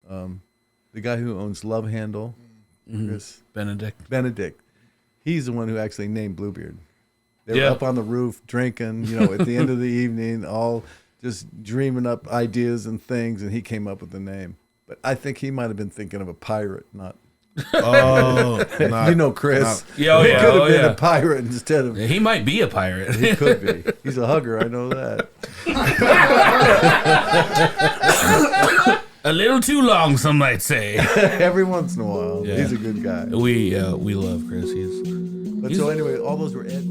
The guy who owns Love Handle, Chris Benedict. He's the one who actually named Bluebeard. They were up on the roof drinking, at the end of the evening, all just dreaming up ideas and things, and he came up with the name. But I think he might have been thinking of a pirate, not. Oh, Chris. Not, he could have been a pirate instead of. He might be a pirate. He could be. He's a hugger. I know that. A little too long, some might say. Every once in a while, he's a good guy. We love Chris. So anyway, all those were Ed.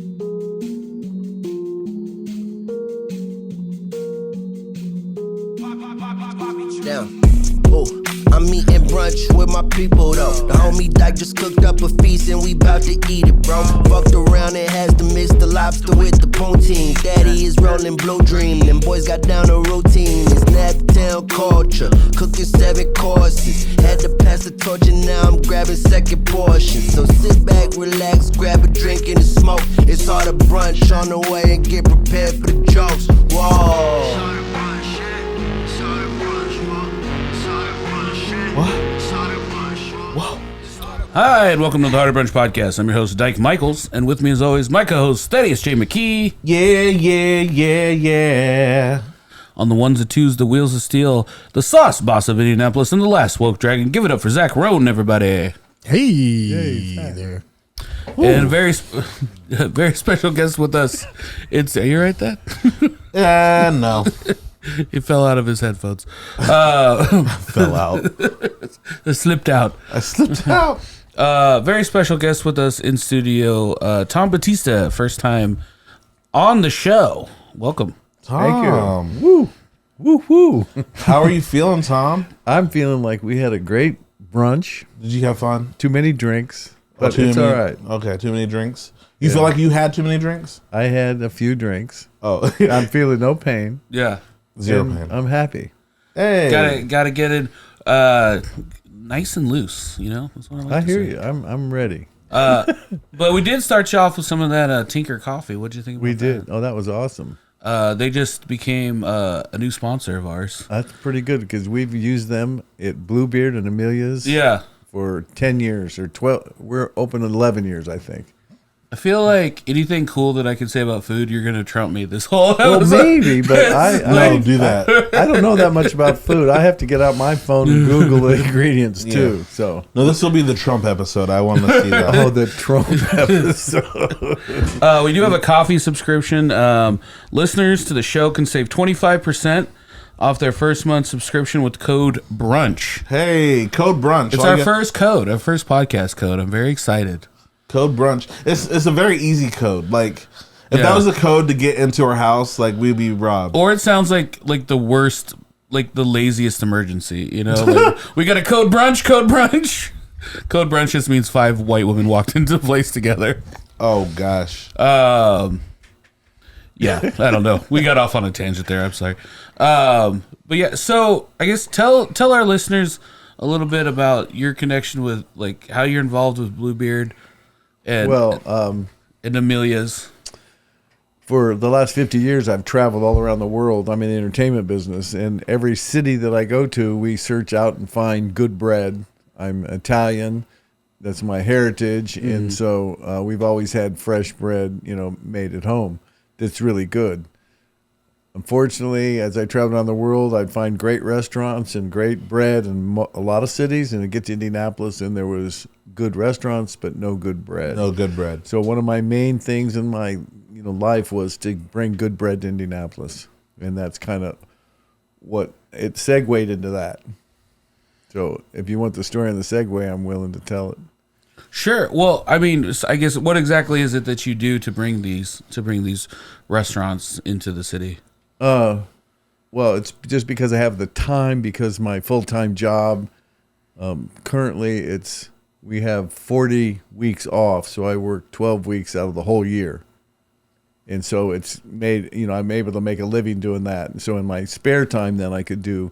Down. Oh, I'm eating brunch with my people though. The homie Dyke just cooked up a feast and we bout to eat it, bro. Fucked around and has to mix the lobster with the poutine. Daddy is rolling blue dream, them boys got down a routine. It's Naptown culture, cooking 7 courses. Had to pass the torch and now I'm grabbing second portion. So sit back, relax, grab a drink and a smoke. It's Harder Brunch on the way and get prepared for the jokes. Whoa. Hi, and welcome to the Harder Brunch Podcast. I'm your host, Dyke Michaels, and with me as always, my co-host, Thaddeus J. McKee. Yeah. On the ones and twos, the wheels of steel, the sauce boss of Indianapolis, and the last woke dragon. Give it up for Zach Roan, everybody. Hey there. And a very special guest with us. Are you right, Dad? No. He fell out of his headphones. Fell out. It slipped out. I slipped out. Very special guest with us in studio, Tom Battista, first time on the show. Welcome. Tom. Thank you. Woo. How are you feeling, Tom? I'm feeling like we had a great brunch. Did you have fun? Too many drinks, but it's all right. Okay, too many drinks. You feel like you had too many drinks? I had a few drinks. Oh. I'm feeling no pain. Yeah. Zero pain. I'm happy. Hey. Gotta get it nice and loose, That's what I like I to hear say. you. I'm ready. But we did start you off with some of that Tinker coffee. What'd you think about We did. that? Oh, that was awesome. They just became a new sponsor of ours. That's pretty good because we've used them at Bluebeard and Amelia's for 10 years or 12. We're open 11 years, I think. I feel like anything cool that I can say about food, you're going to trump me this whole Well, episode. maybe, but I don't do that. I don't know that much about food. I have to get out my phone and Google the ingredients too. So No, this will be the Trump episode. I want to see that. Oh, the Trump episode. We do have a coffee subscription. Listeners to the show can save 25% off their first month subscription with code BRUNCH. Hey, code brunch. It's our first podcast code. I'm very excited. Code brunch. It's a very easy code. Like, if that was a code to get into our house, like, we'd be robbed. Or it sounds like the worst, like the laziest emergency, Like, we got a code brunch. Code brunch just means 5 white women walked into place together. Oh, gosh. Yeah, I don't know. We got off on a tangent there. I'm sorry. But yeah, so I guess tell our listeners a little bit about your connection with, like, how you're involved with Bluebeard. And Amelia's. For the last 50 years, I've traveled all around the world. I'm in the entertainment business, and every city that I go to, we search out and find good bread. I'm Italian. That's my heritage, and so we've always had fresh bread, made at home. That's really good. Unfortunately, as I travel around the world, I'd find great restaurants and great bread in a lot of cities, and I'd get to Indianapolis, and there was good restaurants, but no good bread. No good bread. So one of my main things in my life was to bring good bread to Indianapolis, and that's kind of what it segued into that. So if you want the story on the segue, I'm willing to tell it. Sure. Well, I mean, I guess what exactly is it that you do to bring these restaurants into the city? Well, it's just because I have the time, because my full-time job, currently we have 40 weeks off, so I work 12 weeks out of the whole year. And so it's made, I'm able to make a living doing that. And so in my spare time, then I could do,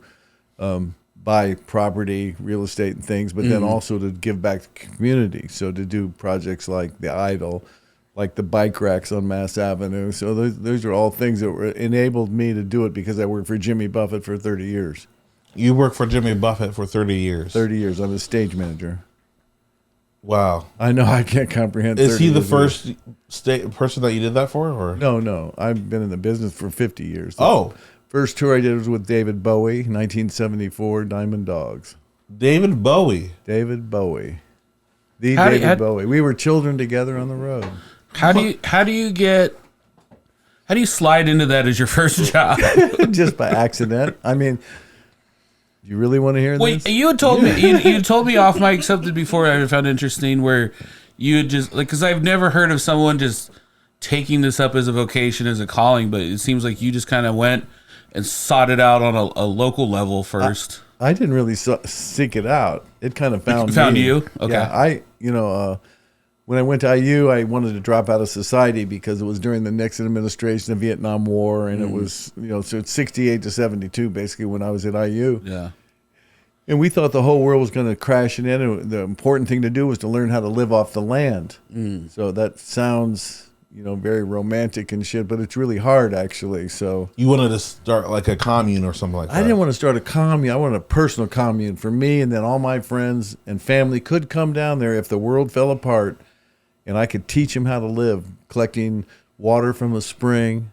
buy property, real estate and things, but then also to give back to the community. So to do projects like the Idol, like the bike racks on Mass Avenue. So those are all things that enabled me to do it because I worked for Jimmy Buffett for 30 years. You worked for Jimmy Buffett for 30 years. 30 years. I'm a stage manager. Wow. I know, I can't comprehend. Is he the first person that you did that for? Or No. I've been in the business for 50 years. Oh. First tour I did was with David Bowie, 1974, Diamond Dogs. David Bowie. David Bowie. David Bowie. We were children together on the road. How do you slide into that as your first job? Just by accident. I mean, do you really want to hear this? You had told me you told me off mic something before I found interesting where you had just because I've never heard of someone just taking this up as a vocation, as a calling, but it seems like you just kind of went and sought it out on a local level first. I didn't really seek it out. It kind of found me. Found you? Okay. Yeah, when I went to IU, I wanted to drop out of society because it was during the Nixon administration, the Vietnam War, and it was, so it's 68 to 72, basically, when I was at IU. Yeah. And we thought the whole world was going to crash in, and the important thing to do was to learn how to live off the land. So that sounds, very romantic and shit, but it's really hard, actually. So you wanted to start like a commune or something like that? I didn't want to start a commune. I wanted a personal commune for me, and then all my friends and family could come down there if the world fell apart, and I could teach them how to live, collecting water from a spring,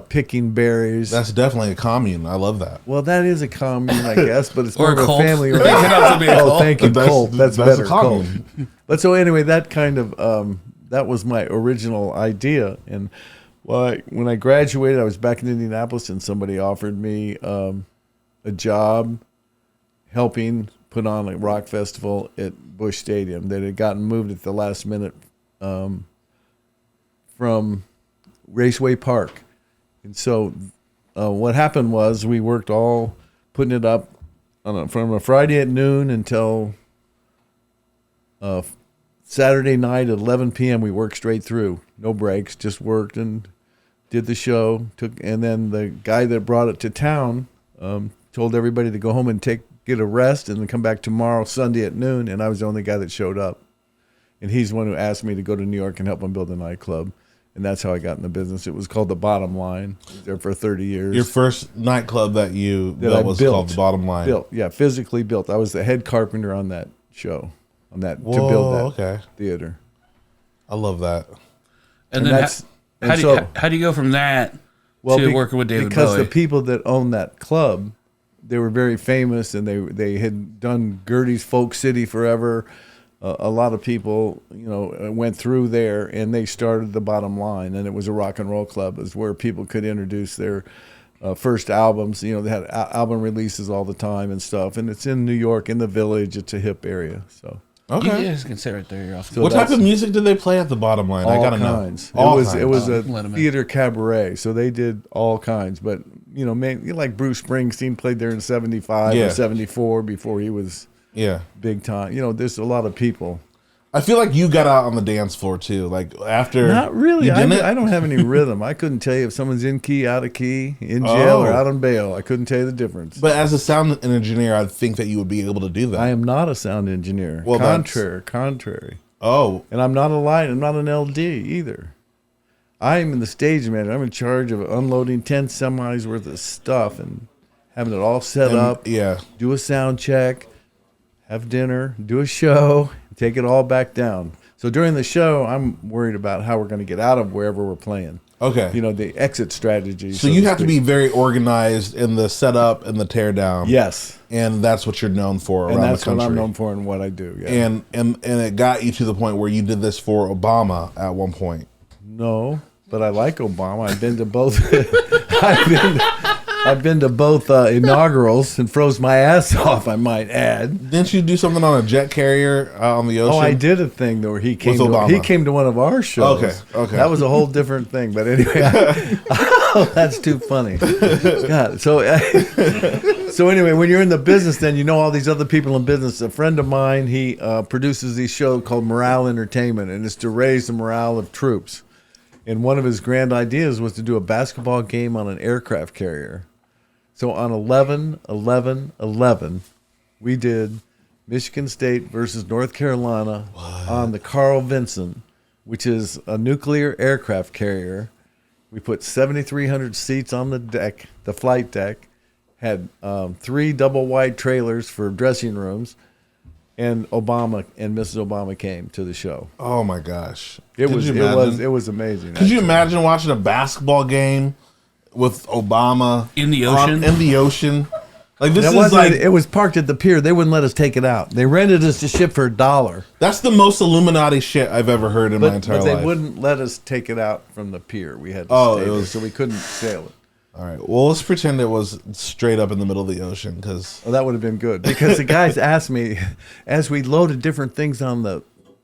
picking berries. That's definitely a commune. I love that. Well, that is a commune, I guess, but it's or more of a cult. family. It can also be a cult. Thank you, cult. That's better, a commune. cult. But so anyway, that kind of that was my original idea. And when I graduated, I was back in Indianapolis, and somebody offered me a job helping put on a rock festival at Busch Stadium that had gotten moved at the last minute from Raceway Park. And so what happened was we worked all putting it up from a Friday at noon until Saturday night at 11 p.m. We worked straight through, no breaks, just worked and did the show. And then the guy that brought it to town told everybody to go home and get a rest and then come back tomorrow, Sunday at noon. And I was the only guy that showed up. And he's the one who asked me to go to New York and help him build a nightclub. And that's how I got in the business. It was called The Bottom Line. I was there for 30 years. Your first nightclub that was built, called The Bottom Line. Physically built. I was the head carpenter on that show, to build that theater. I love that. And then how do you go from that to working with David Bowie? Because the people that owned that club, they were very famous, and they had done Gertie's Folk City forever. A lot of people, went through there, and they started The Bottom Line, and it was a rock and roll club. It was where people could introduce their first albums. They had album releases all the time and stuff, and it's in New York, in the Village. It's a hip area, so. Okay. You guys can sit right there. You're off. So what type of music did they play at The Bottom Line? I gotta kinds. know. It was a theater cabaret, so they did all kinds. But like Bruce Springsteen played there in '75 or '74 before he was big time. There's a lot of people. I feel like you got out on the dance floor too. Like after, not really. I don't have any rhythm. I couldn't tell you if someone's in key, out of key, in jail, or out on bail. I couldn't tell you the difference. But as a sound engineer, I think that you would be able to do that. I am not a sound engineer. Well, contrary. Oh, and I'm not I'm not an LD either. I'm in the stage manager. I'm in charge of unloading 10 semis worth of stuff and having it all set up. Yeah. Do a sound check, have dinner, do a show. Take it all back down. So during the show, I'm worried about how we're going to get out of wherever we're playing. Okay. The exit strategy. So you have to be very organized in the setup and the tear down. Yes. And that's what you're known for around the country. And that's what I'm known for and what I do. Yeah. And it got you to the point where you did this for Obama at one point. No, but I like Obama. I've been to both. I've been to both inaugurals and froze my ass off, I might add. Didn't you do something on a jet carrier on the ocean? Oh, I did a thing where he came to one of our shows. Okay. That was a whole different thing. But anyway, that's too funny. God. So anyway, when you're in the business, then all these other people in business. A friend of mine, he produces this show called Morale Entertainment, and it's to raise the morale of troops. And one of his grand ideas was to do a basketball game on an aircraft carrier. So on 11/11/11, we did Michigan State versus North Carolina on the Carl Vinson, which is a nuclear aircraft carrier. We put 7,300 seats on the deck, the flight deck, had 3 double wide trailers for dressing rooms, and Obama and Mrs. Obama came to the show. Oh my gosh! It was amazing. Could you imagine watching a basketball game with Obama In the ocean? In the ocean, like this it was parked at the pier. They wouldn't let us take it out. They rented us to ship for $1. That's the most Illuminati shit I've ever heard in my entire life. But they life. wouldn't let us take it out from the pier. We had to stay there, so we couldn't sail it. All right. Well, let's pretend it was straight up in the middle of the ocean, because that would have been good. Because the guys asked me, as we loaded different things on the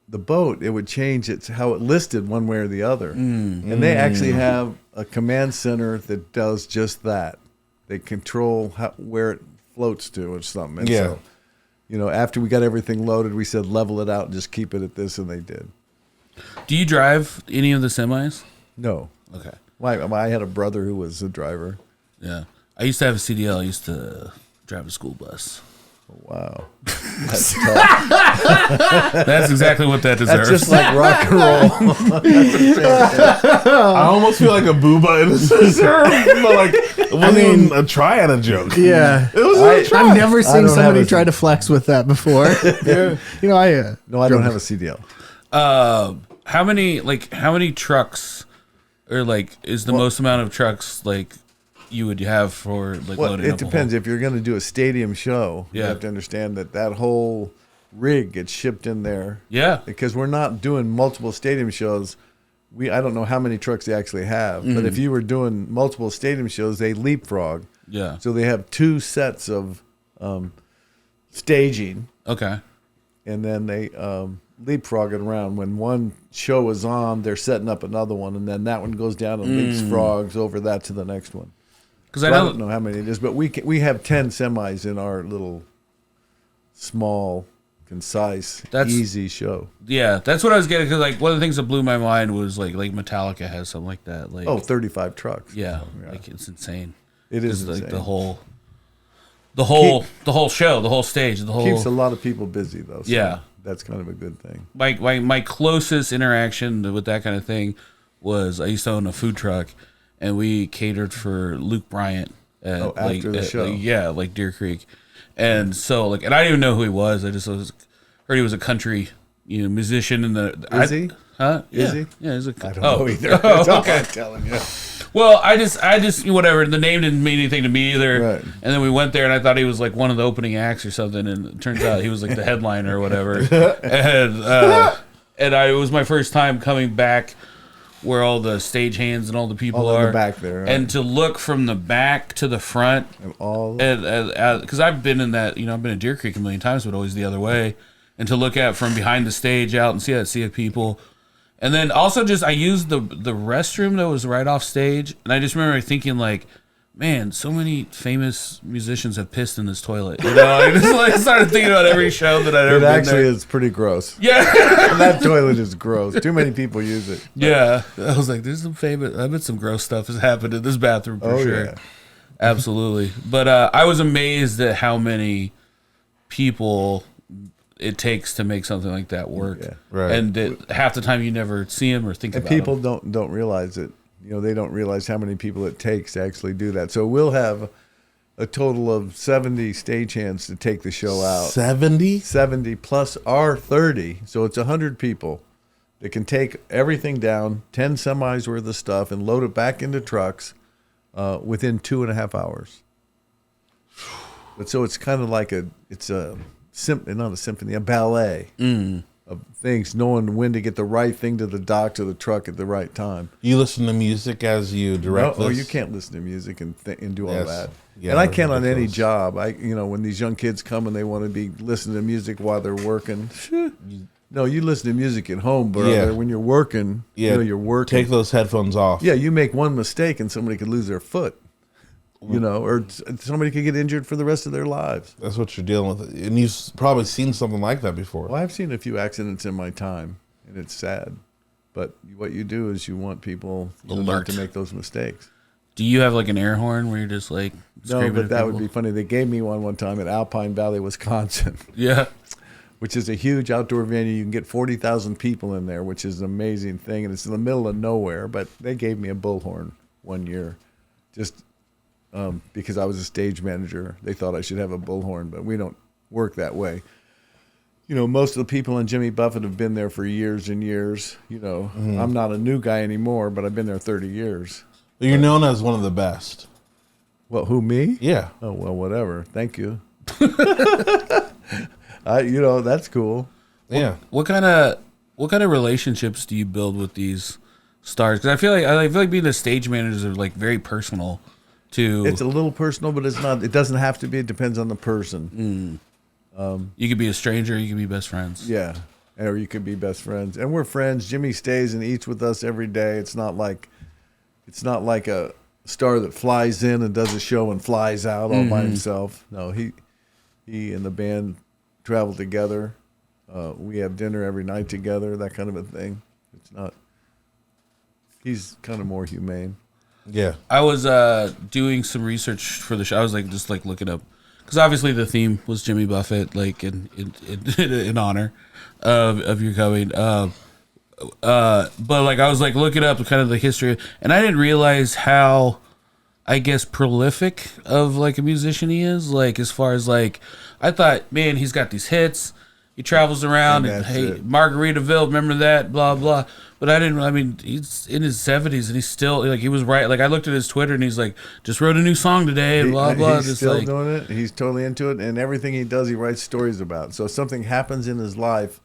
boat, it would change how it listed one way or the other. And they actually have a command center that does just that. They control where it floats to or something. And so, after we got everything loaded, we said level it out and just keep it at this, and they did. Do you drive any of the semis? No. Okay. I had a brother who was a driver. Yeah. I used to have a CDL. I used to drive a school bus. Wow. That's tough. That's exactly what that deserves. That's just like rock and roll. I almost feel like a booba in this deserve, but like it wasn't even a try at a joke. Yeah. It was a try. I've never seen somebody try to flex with that before. No, I don't have a CDL. How many trucks, or like is the most amount of trucks like you would have for like loading it up depends. If you're going to do a stadium show, you Yeah. have to understand that whole rig gets shipped in there. Yeah. Because we're not doing multiple stadium shows. I don't know how many trucks they actually have, but if you were doing multiple stadium shows, they leapfrog. Yeah. So they have 2 sets of staging, Okay. and then they leapfrog it around. When one show is on, they're setting up another one, and then that one goes down and leapfrogs over that to the next one. Because I don't know how many it is, but we have 10 semis in our little small, concise, easy show. Yeah, that's what I was getting. Because like one of the things that blew my mind was like Metallica has something like that. Like 35 trucks. Yeah, like it's insane. It is like insane. the whole show, the whole stage, the whole keeps a lot of people busy though. So yeah, that's kind of a good thing. My closest interaction with that kind of thing was I used to own a food truck, and we catered for Luke Bryant at, after the show. like Deer Creek, and so and I didn't even know who he was. I just heard he was a country musician in the. Is he? Huh? Is he? Yeah, he's a. I don't know either. Oh, That's all okay. I'm telling you. Well, I just whatever. The name didn't mean anything to me either. Right. And then we went there, and I thought he was like one of the opening acts or something, and it turns out he was like the headliner or whatever. And it was my first time coming back where all the stagehands and all the people All in are the back there, right. and to look from the back to the front, and because I've been in that, I've been in Deer Creek a million times, but always the other way, and to look at from behind the stage out and see that sea of people. And then also I used the restroom that was right off stage, and I just remember thinking like, man, so many famous musicians have pissed in this toilet. I just started thinking about every show that I'd ever been actually there. is pretty gross. Yeah. That toilet is gross. Too many people use it. Yeah. I was like, there's some famous, I bet some gross stuff has happened in this bathroom for sure. Yeah. Absolutely. But I was amazed at how many people it takes to make something like that work. Yeah. Right. And half the time you never see them or think And about people them. don't realize it. They don't realize how many people it takes to actually do that. So we'll have a total of 70 stagehands to take the show out. 70? 70 plus our 30. So it's 100 people that can take everything down, 10 semis worth of stuff, and load it back into trucks within 2.5 hours. But so it's kind of like not a symphony, a ballet of things, knowing when to get the right thing to the dock, to the truck at the right time. You listen to music as you direct No, this? you can't listen to music and do all Yes. that. Yeah, and I that's can't on any ridiculous. job. When these young kids come and they want to be listening to music while they're working. No, you listen to music at home, but Yeah. when you're working, you're working. Take those headphones off. Yeah, you make one mistake and somebody could lose their foot. Or somebody could get injured for the rest of their lives. That's what you're dealing with. And you've probably seen something like that before. Well, I've seen a few accidents in my time, and it's sad. But what you do is you want people not Alert. to make those mistakes. Do you have like an air horn where you're just like No, screaming but at that people? would be funny. They gave me one time at Alpine Valley, Wisconsin, Yeah. which is a huge outdoor venue. You can get 40,000 people in there, which is an amazing thing. And it's in the middle of nowhere. But they gave me a bullhorn one year. Just because I was a stage manager. They thought I should have a bullhorn, but we don't work that way. You know, most of the people in Jimmy Buffett have been there for years and years. You know, I'm not a new guy anymore, but I've been there 30 years. You're known as one of the best. Well, who, me? Yeah. Oh, well, whatever. Thank you. That's cool. Yeah. What kind of relationships do you build with these stars? Because I feel like being a stage manager is like very personal. It's a little personal, but it's not. It doesn't have to be. It depends on the person. You could be a stranger. You could be best friends. Yeah, or you could be best friends, and we're friends. Jimmy stays and eats with us every day. It's not like a star that flies in and does a show and flies out all by himself. No, he and the band travel together. We have dinner every night together, that kind of a thing. It's not. He's kind of more humane. Yeah. I was doing some research for the show. I was just looking up, because obviously the theme was Jimmy Buffett, like in honor of your coming. But like I was like looking up kind of the history, and I didn't realize how, I guess, prolific of like a musician he is. Like as far as like, I thought, man, he's got these hits. He travels around and hey, Margaritaville, remember that, blah, blah. But he's in his 70s and he's still, like, he was right. Like, I looked at his Twitter and he's like, just wrote a new song today and blah, blah. He's still doing it. He's totally into it. And everything he does, he writes stories about. So if something happens in his life,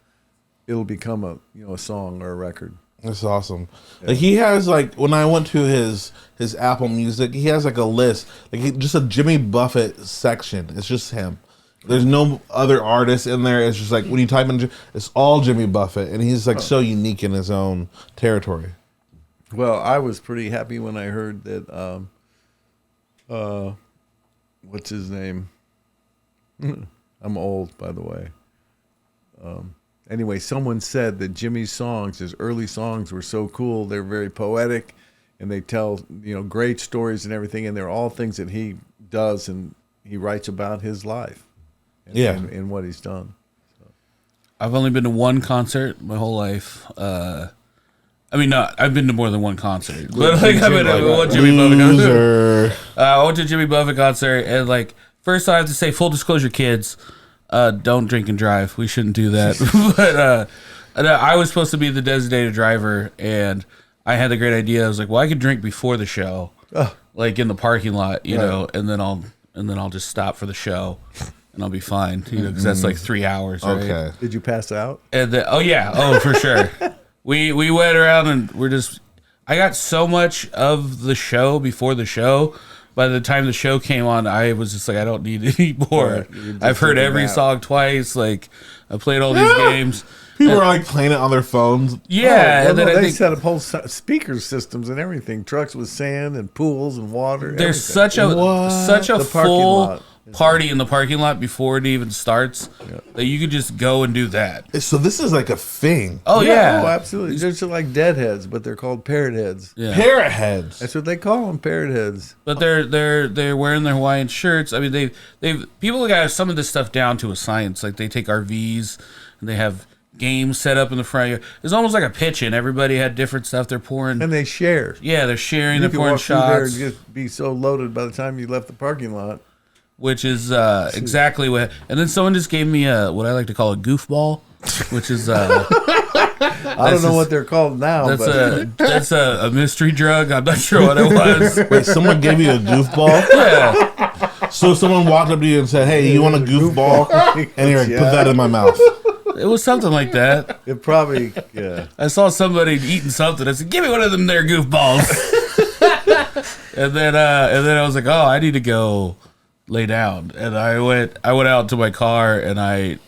it'll become a song or a record. That's awesome. Yeah. Like he has like, when I went to his Apple Music, he has like a list, like just a Jimmy Buffett section. It's just him. There's no other artists in there. It's just like when you type in, it's all Jimmy Buffett, and he's like so unique in his own territory. Well, I was pretty happy when I heard that. What's his name? I'm old, by the way. Anyway, someone said that Jimmy's songs, his early songs, were so cool. They're very poetic, and they tell great stories and everything. And they're all things that he does, and he writes about his life. And what he's done. So. I've only been to one concert my whole life. I've been to more than one concert. But like, I've been to one Jimmy Buffett concert. I went to a Jimmy Buffett concert, and like, first I have to say, full disclosure, kids, don't drink and drive. We shouldn't do that. But I was supposed to be the designated driver, and I had the great idea. I was like, well, I could drink before the show, like in the parking lot, you know, and then I'll just stop for the show. And I'll be fine, because that's like 3 hours. Right? Okay. Did you pass out? And for sure. We went around and I got so much of the show before the show. By the time the show came on, I was just like, I don't need any more. I've heard every song twice. Like, I played all these games. People are like playing it on their phones. Yeah, and then they set up whole speaker systems and everything. Trucks with sand and pools and water. There's such a full party in the parking lot before it even starts that you could just go and do that. So this is like a thing. Oh yeah. Oh, absolutely. They're just like deadheads, but they're called parrot heads. Yeah. Parrot heads. That's what they call them, parrot heads. But they're wearing their Hawaiian shirts. I mean, they've people got some of this stuff down to a science. Like they take RVs and they have games set up in the front. It's almost like a pitch-in. Everybody had different stuff they're pouring. And they share. Yeah, they're sharing. You they're pouring shots. There and just be so loaded by the time you left the parking lot. Which is exactly what. And then someone just gave me what I like to call a goofball, which is I don't know what they're called now. That's a mystery drug. I'm not sure what it was. Wait, someone gave you a goofball? Yeah. So someone walked up to you and said, "Hey, you want a goofball?" And you're like, "Put that in my mouth." It was something like that. It probably, yeah. I saw somebody eating something. I said, "Give me one of them there goofballs." and then I was like, "Oh, I need to go lay down." And I went out to my car and I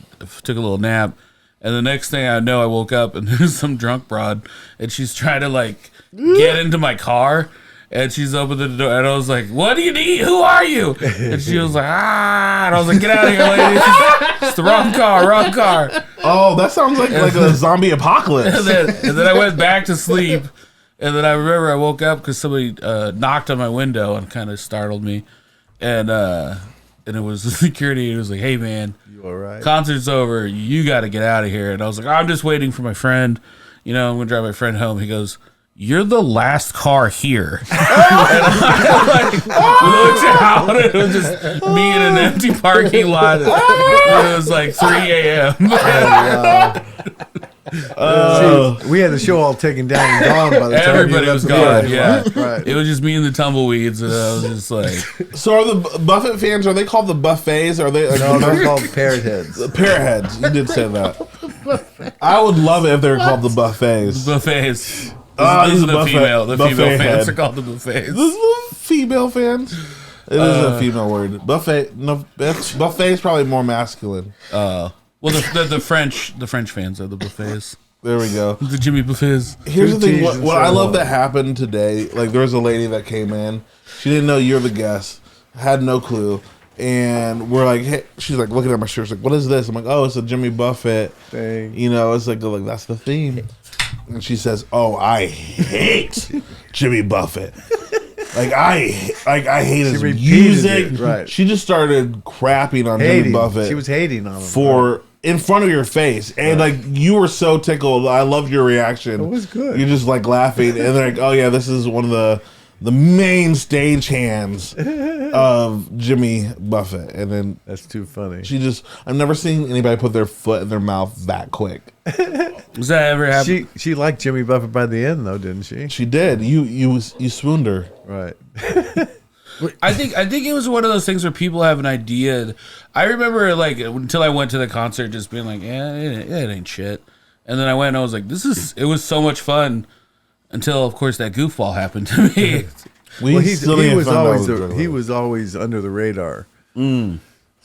took a little nap. And the next thing I know, I woke up and there's some drunk broad and she's trying to like get into my car. And she's opened the door, and I was like, "What do you need? Who are you?" And she was like, "Ah!" And I was like, "Get out of here, lady! It's the wrong car." Oh, that sounds like a zombie apocalypse. And then I went back to sleep, and then I remember I woke up because somebody knocked on my window and kind of startled me, and it was the security. He was like, "Hey, man, you all right? Concert's over. You got to get out of here." And I was like, "I'm just waiting for my friend. I'm gonna drive my friend home." He goes, "You're the last car here." And I looked out, and it was just me in an empty parking lot. It was like 3 a.m. See, we had the show all taken down and gone by the time Everybody was gone. Yeah, right. It was just me and the tumbleweeds, and I was just like, So are the Buffett fans? Are they called the buffets? Are they? No, they're called parrot heads. The parrot heads. You did say that. I would love it if they were called the buffets. buffets. Oh, These he's are a the buffet- female. The buffet female fans head. are called the buffets. This is the female fans. It is a female word. Buffet. No, buffet is probably more masculine. Well, the French fans are the buffets. There we go. The Jimmy Buffets. Here's the thing. Cheese What and I love so that happened today. Like there was a lady that came in. She didn't know you're the guest. Had no clue. And we're like, hey, she's like looking at my shirt. She's like, what is this? I'm like, oh, it's a Jimmy Buffett thing. You know, it's like that's the theme. And she says, "Oh, I hate Jimmy Buffett. I hate his repeated music." it, right. She just started crapping on Jimmy Hating. Buffett. She was hating on him. for in front of your face, and like you were so tickled. I loved your reaction. It was good. You're just like laughing, and they're like, "Oh yeah, this is one of the main stage hands of Jimmy Buffett." And then That's too funny. I've never seen anybody put their foot in their mouth that quick. Does that ever happen? She liked Jimmy Buffett by the end, though, didn't she? She did. You swooned her. Right. I think it was one of those things where people have an idea. I remember like until I went to the concert, just being like, "Yeah, it ain't shit." And then I went and I was like, it was so much fun. Until of course that goofball happened to me. He was always under the radar.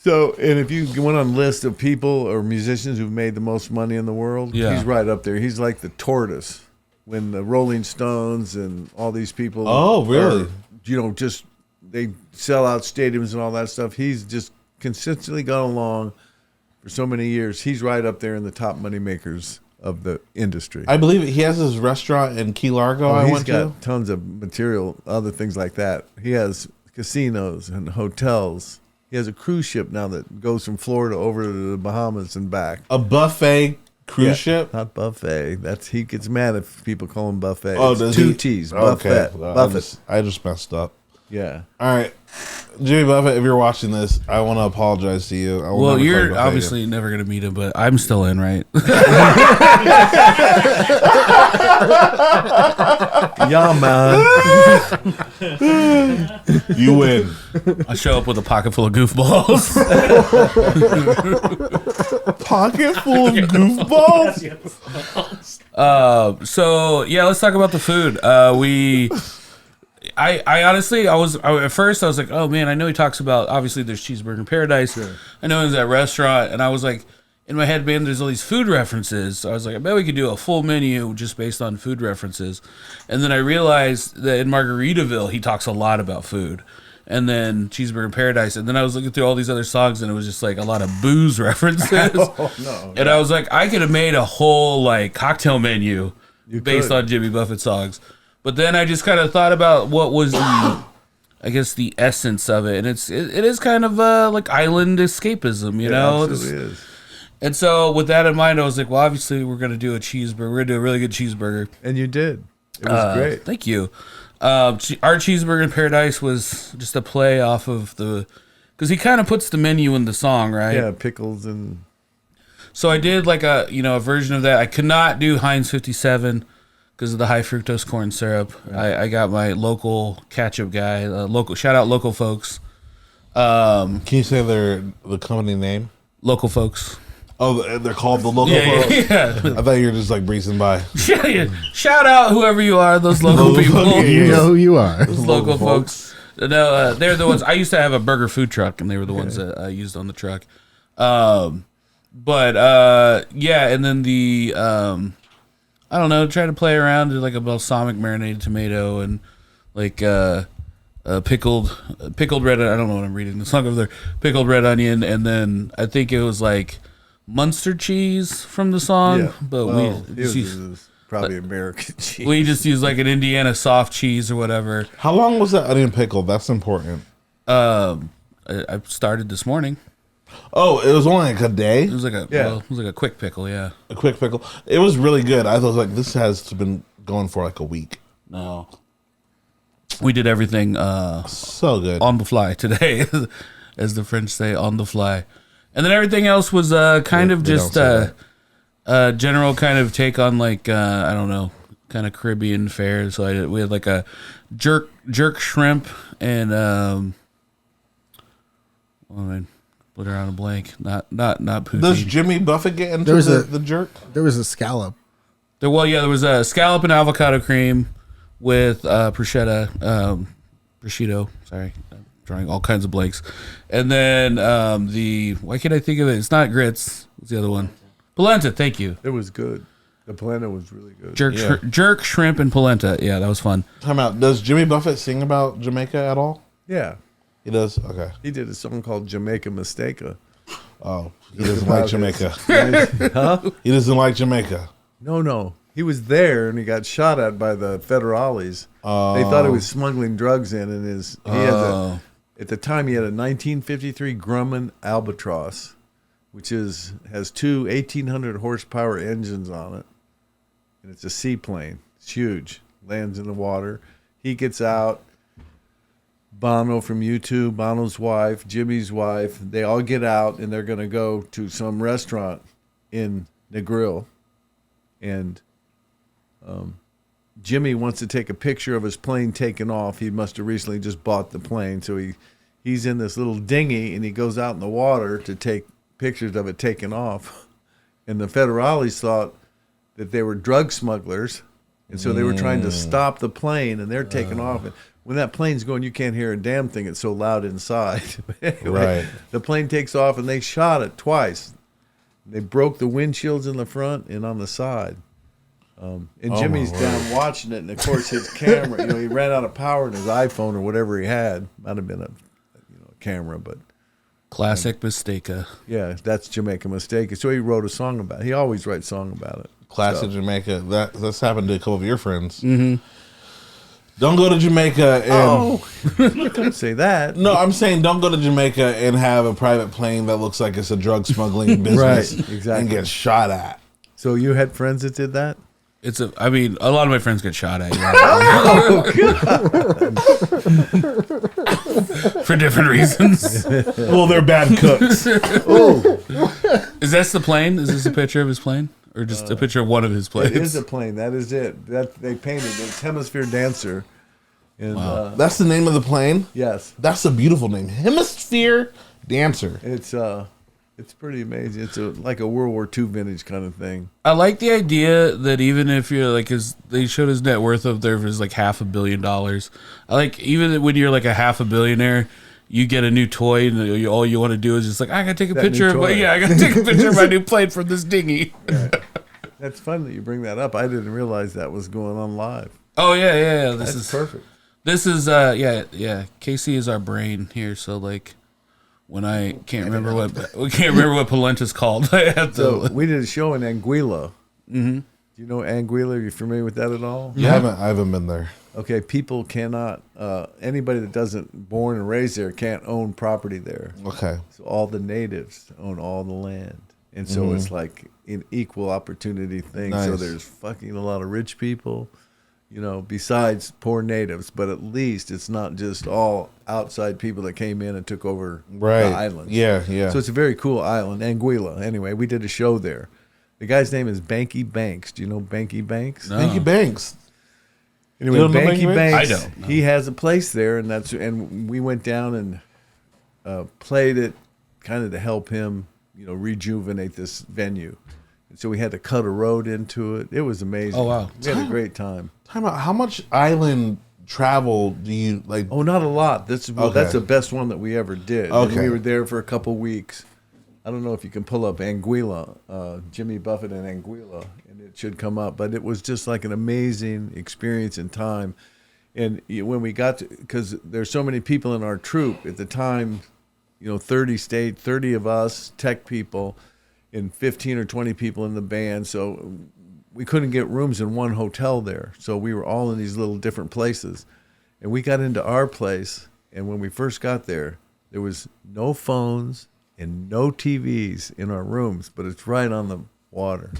So, and if you went on a list of people or musicians who've made the most money in the world, he's right up there. He's like the tortoise when the Rolling Stones and all these people. Oh, really? Just they sell out stadiums and all that stuff. He's just consistently gone along for so many years. He's right up there in the top money makers of the industry. I believe he has his restaurant in Key Largo. He's got tons of material, other things like that. He has casinos and hotels. He has a cruise ship now that goes from Florida over to the Bahamas and back. A buffet cruise ship? Not buffet. He gets mad if people call him buffet. Oh, it's does two he? T's. Okay. Buffet. Buffett. I just messed up. Yeah. All right. Jimmy Buffett, if you're watching this, I want to apologize to you. Well, you're obviously never going to meet him, but I'm still in, right? Yeah, man. You win. I show up with a pocket full of goofballs. Pocket full of goofballs? So yeah, let's talk about the food. I honestly, at first I was like, oh man, I know he talks about, obviously there's Cheeseburger in Paradise. Sure. I know he's at restaurant, and I was like, in my head, man, there's all these food references. So I was like, I bet we could do a full menu just based on food references. And then I realized that in Margaritaville, he talks a lot about food. And then Cheeseburger in Paradise. And then I was looking through all these other songs, and it was just like a lot of booze references. And I was like, I could have made a whole like cocktail menu based on Jimmy Buffett songs. But then I just kind of thought about what was the essence of it, and it is kind of like island escapism, you know. It absolutely is. And so with that in mind, I was like, well, obviously we're gonna do a cheeseburger. We're gonna do a really good cheeseburger. And you did. It was great. Thank you. Our Cheeseburger in Paradise was just a play off of because he kind of puts the menu in the song, right? Yeah, pickles and. So I did like a version of that. I could not do Heinz 57. Because of the high fructose corn syrup. I got my local ketchup guy. Shout out local folks. Can you say the company name? Local folks. Oh, they're called the local folks? Yeah. I thought you were just like breezing by. Shout out whoever you are, those local people. You know who you are. Those local folks. No, they're the ones. I used to have a burger food truck, and they were the ones that I used on the truck. Yeah, and then the... I don't know, try to play around with like a balsamic marinated tomato and like pickled red. I don't know what I'm reading. The song over there, pickled red onion, and then I think it was like Munster cheese from the song. Yeah, but it was probably American cheese. We just use like an Indiana soft cheese or whatever. How long was that onion pickle? That's important. I started this morning. Oh, it was only like a day? It was like a quick pickle, yeah. A quick pickle. It was really good. I was like, this has been going for like a week. No. We did everything So good. on the fly today, as the French say, on the fly. And then everything else was kind of just general kind of take on like, I don't know, kind of Caribbean fare. So we had like a jerk shrimp and, put her on a blank. Not poutine. Does Jimmy Buffett get into the jerk? There was a scallop. There was a scallop and avocado cream with prosciutto. Sorry, I'm drawing all kinds of blanks. And then why can't I think of it? It's not grits. What's the other one? Polenta. Thank you. It was good. The polenta was really good. Jerk shrimp and polenta. Yeah, that was fun. Time out. Does Jimmy Buffett sing about Jamaica at all? Yeah. He does? Okay. He did a song called Jamaica Mistake. Oh, he doesn't like Jamaica. Huh? He doesn't like Jamaica. No. He was there and he got shot at by the federales. They thought he was smuggling drugs in, and at the time he had a 1953 Grumman Albatross, which has two 1,800 horsepower engines on it, and it's a seaplane. It's huge. Lands in the water. He gets out. Bono from U2, Bono's wife, Jimmy's wife, they all get out and they're going to go to some restaurant in Negril. And Jimmy wants to take a picture of his plane taking off. He must have recently just bought the plane. So he's in this little dinghy and he goes out in the water to take pictures of it taking off. And the federales thought that they were drug smugglers. And so they were trying to stop the plane and they're taking off. And when that plane's going, you can't hear a damn thing. It's so loud inside. Anyway, right. The plane takes off and they shot it twice. They broke the windshields in the front and on the side. And Jimmy's down watching it. And, of course, his camera, he ran out of power in his iPhone or whatever he had. Might have been a camera, but. Classic mistake. Yeah, that's Jamaica Mistake. So he wrote a song about it. He always writes a song about it. Classic Jamaica. That's happened to a couple of your friends. Mm-hmm. Don't go to Jamaica and... Don't say that. No, I'm saying don't go to Jamaica and have a private plane that looks like it's a drug smuggling business Right, exactly. and get shot at. So you had friends that did that? A lot of my friends get shot at. Yeah. For different reasons. Well, they're bad cooks. Is this the plane? Is this a picture of his plane? Or just a picture of one of his planes? It is a plane. That is it. That they painted. It's Hemisphere Dancer. And, That's the name of the plane? Yes. That's a beautiful name. Hemisphere Dancer. It's pretty amazing. It's like a World War II vintage kind of thing. I like the idea that even if you're like, they showed his net worth up there was like $500 million. I like even when you're like a $500 million, you get a new toy and all you want to do is just like, I gotta take a picture of my new plane from this dinghy. Yeah. That's fun that you bring that up. I didn't realize that was going on live. Oh yeah. This is perfect. This is Casey is our brain here, so like when I can't remember what polenta's called, I have to. So we did a show in Anguilla. Mm-hmm. Do you know Anguilla? Are you familiar with that at all? Yeah, I haven't been there. Okay, people cannot. Anybody that doesn't born and raised there can't own property there. Okay, so all the natives own all the land, and so it's like an equal opportunity thing. Nice. So there's fucking a lot of rich people, besides poor natives. But at least it's not just all outside people that came in and took over the islands. Yeah. So it's a very cool island, Anguilla. Anyway, we did a show there. The guy's name is Banky Banks. Do you know Banky Banks? No. Banky Banks. Anyway, Banky Banks. I don't know. He has a place there, and we went down and played it, kind of to help him, rejuvenate this venue. And so we had to cut a road into it. It was amazing. Oh wow, we had a great time. Time out. How much island travel do you like? Oh, not a lot. That's the best one that we ever did. Okay. And we were there for a couple weeks. I don't know if you can pull up Anguilla, Jimmy Buffett and Anguilla, and it should come up. But it was just like an amazing experience in time. And when we got to, because there's so many people in our troupe at the time, 30 of us tech people, and 15 or 20 people in the band. So we couldn't get rooms in one hotel there. So we were all in these little different places. And we got into our place, and when we first got there was no phones and no TVs in our rooms, but it's right on the water.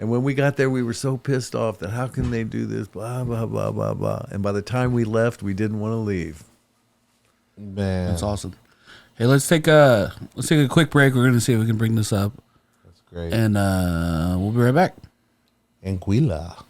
And when we got there, we were so pissed off that how can they do this, blah, blah, blah, blah, blah. And by the time we left, we didn't want to leave. Man, That's awesome. Hey, let's take a quick break. We're going to see if we can bring this up. that's great. And we'll be right back. Anguilla.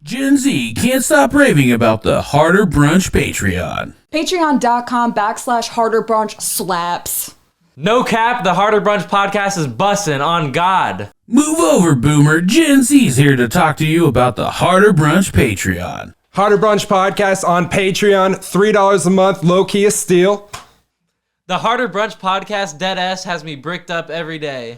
Gen Z can't stop raving about the Harder Brunch Patreon. Patreon.com/Harder Brunch slaps. No cap, the Harder Brunch Podcast is bussin' on God. Move over, Boomer. Gen Z's here to talk to you about the Harder Brunch Patreon. Harder Brunch Podcast on Patreon, $3 a month, low key is steal. The Harder Brunch Podcast deadass has me bricked up every day.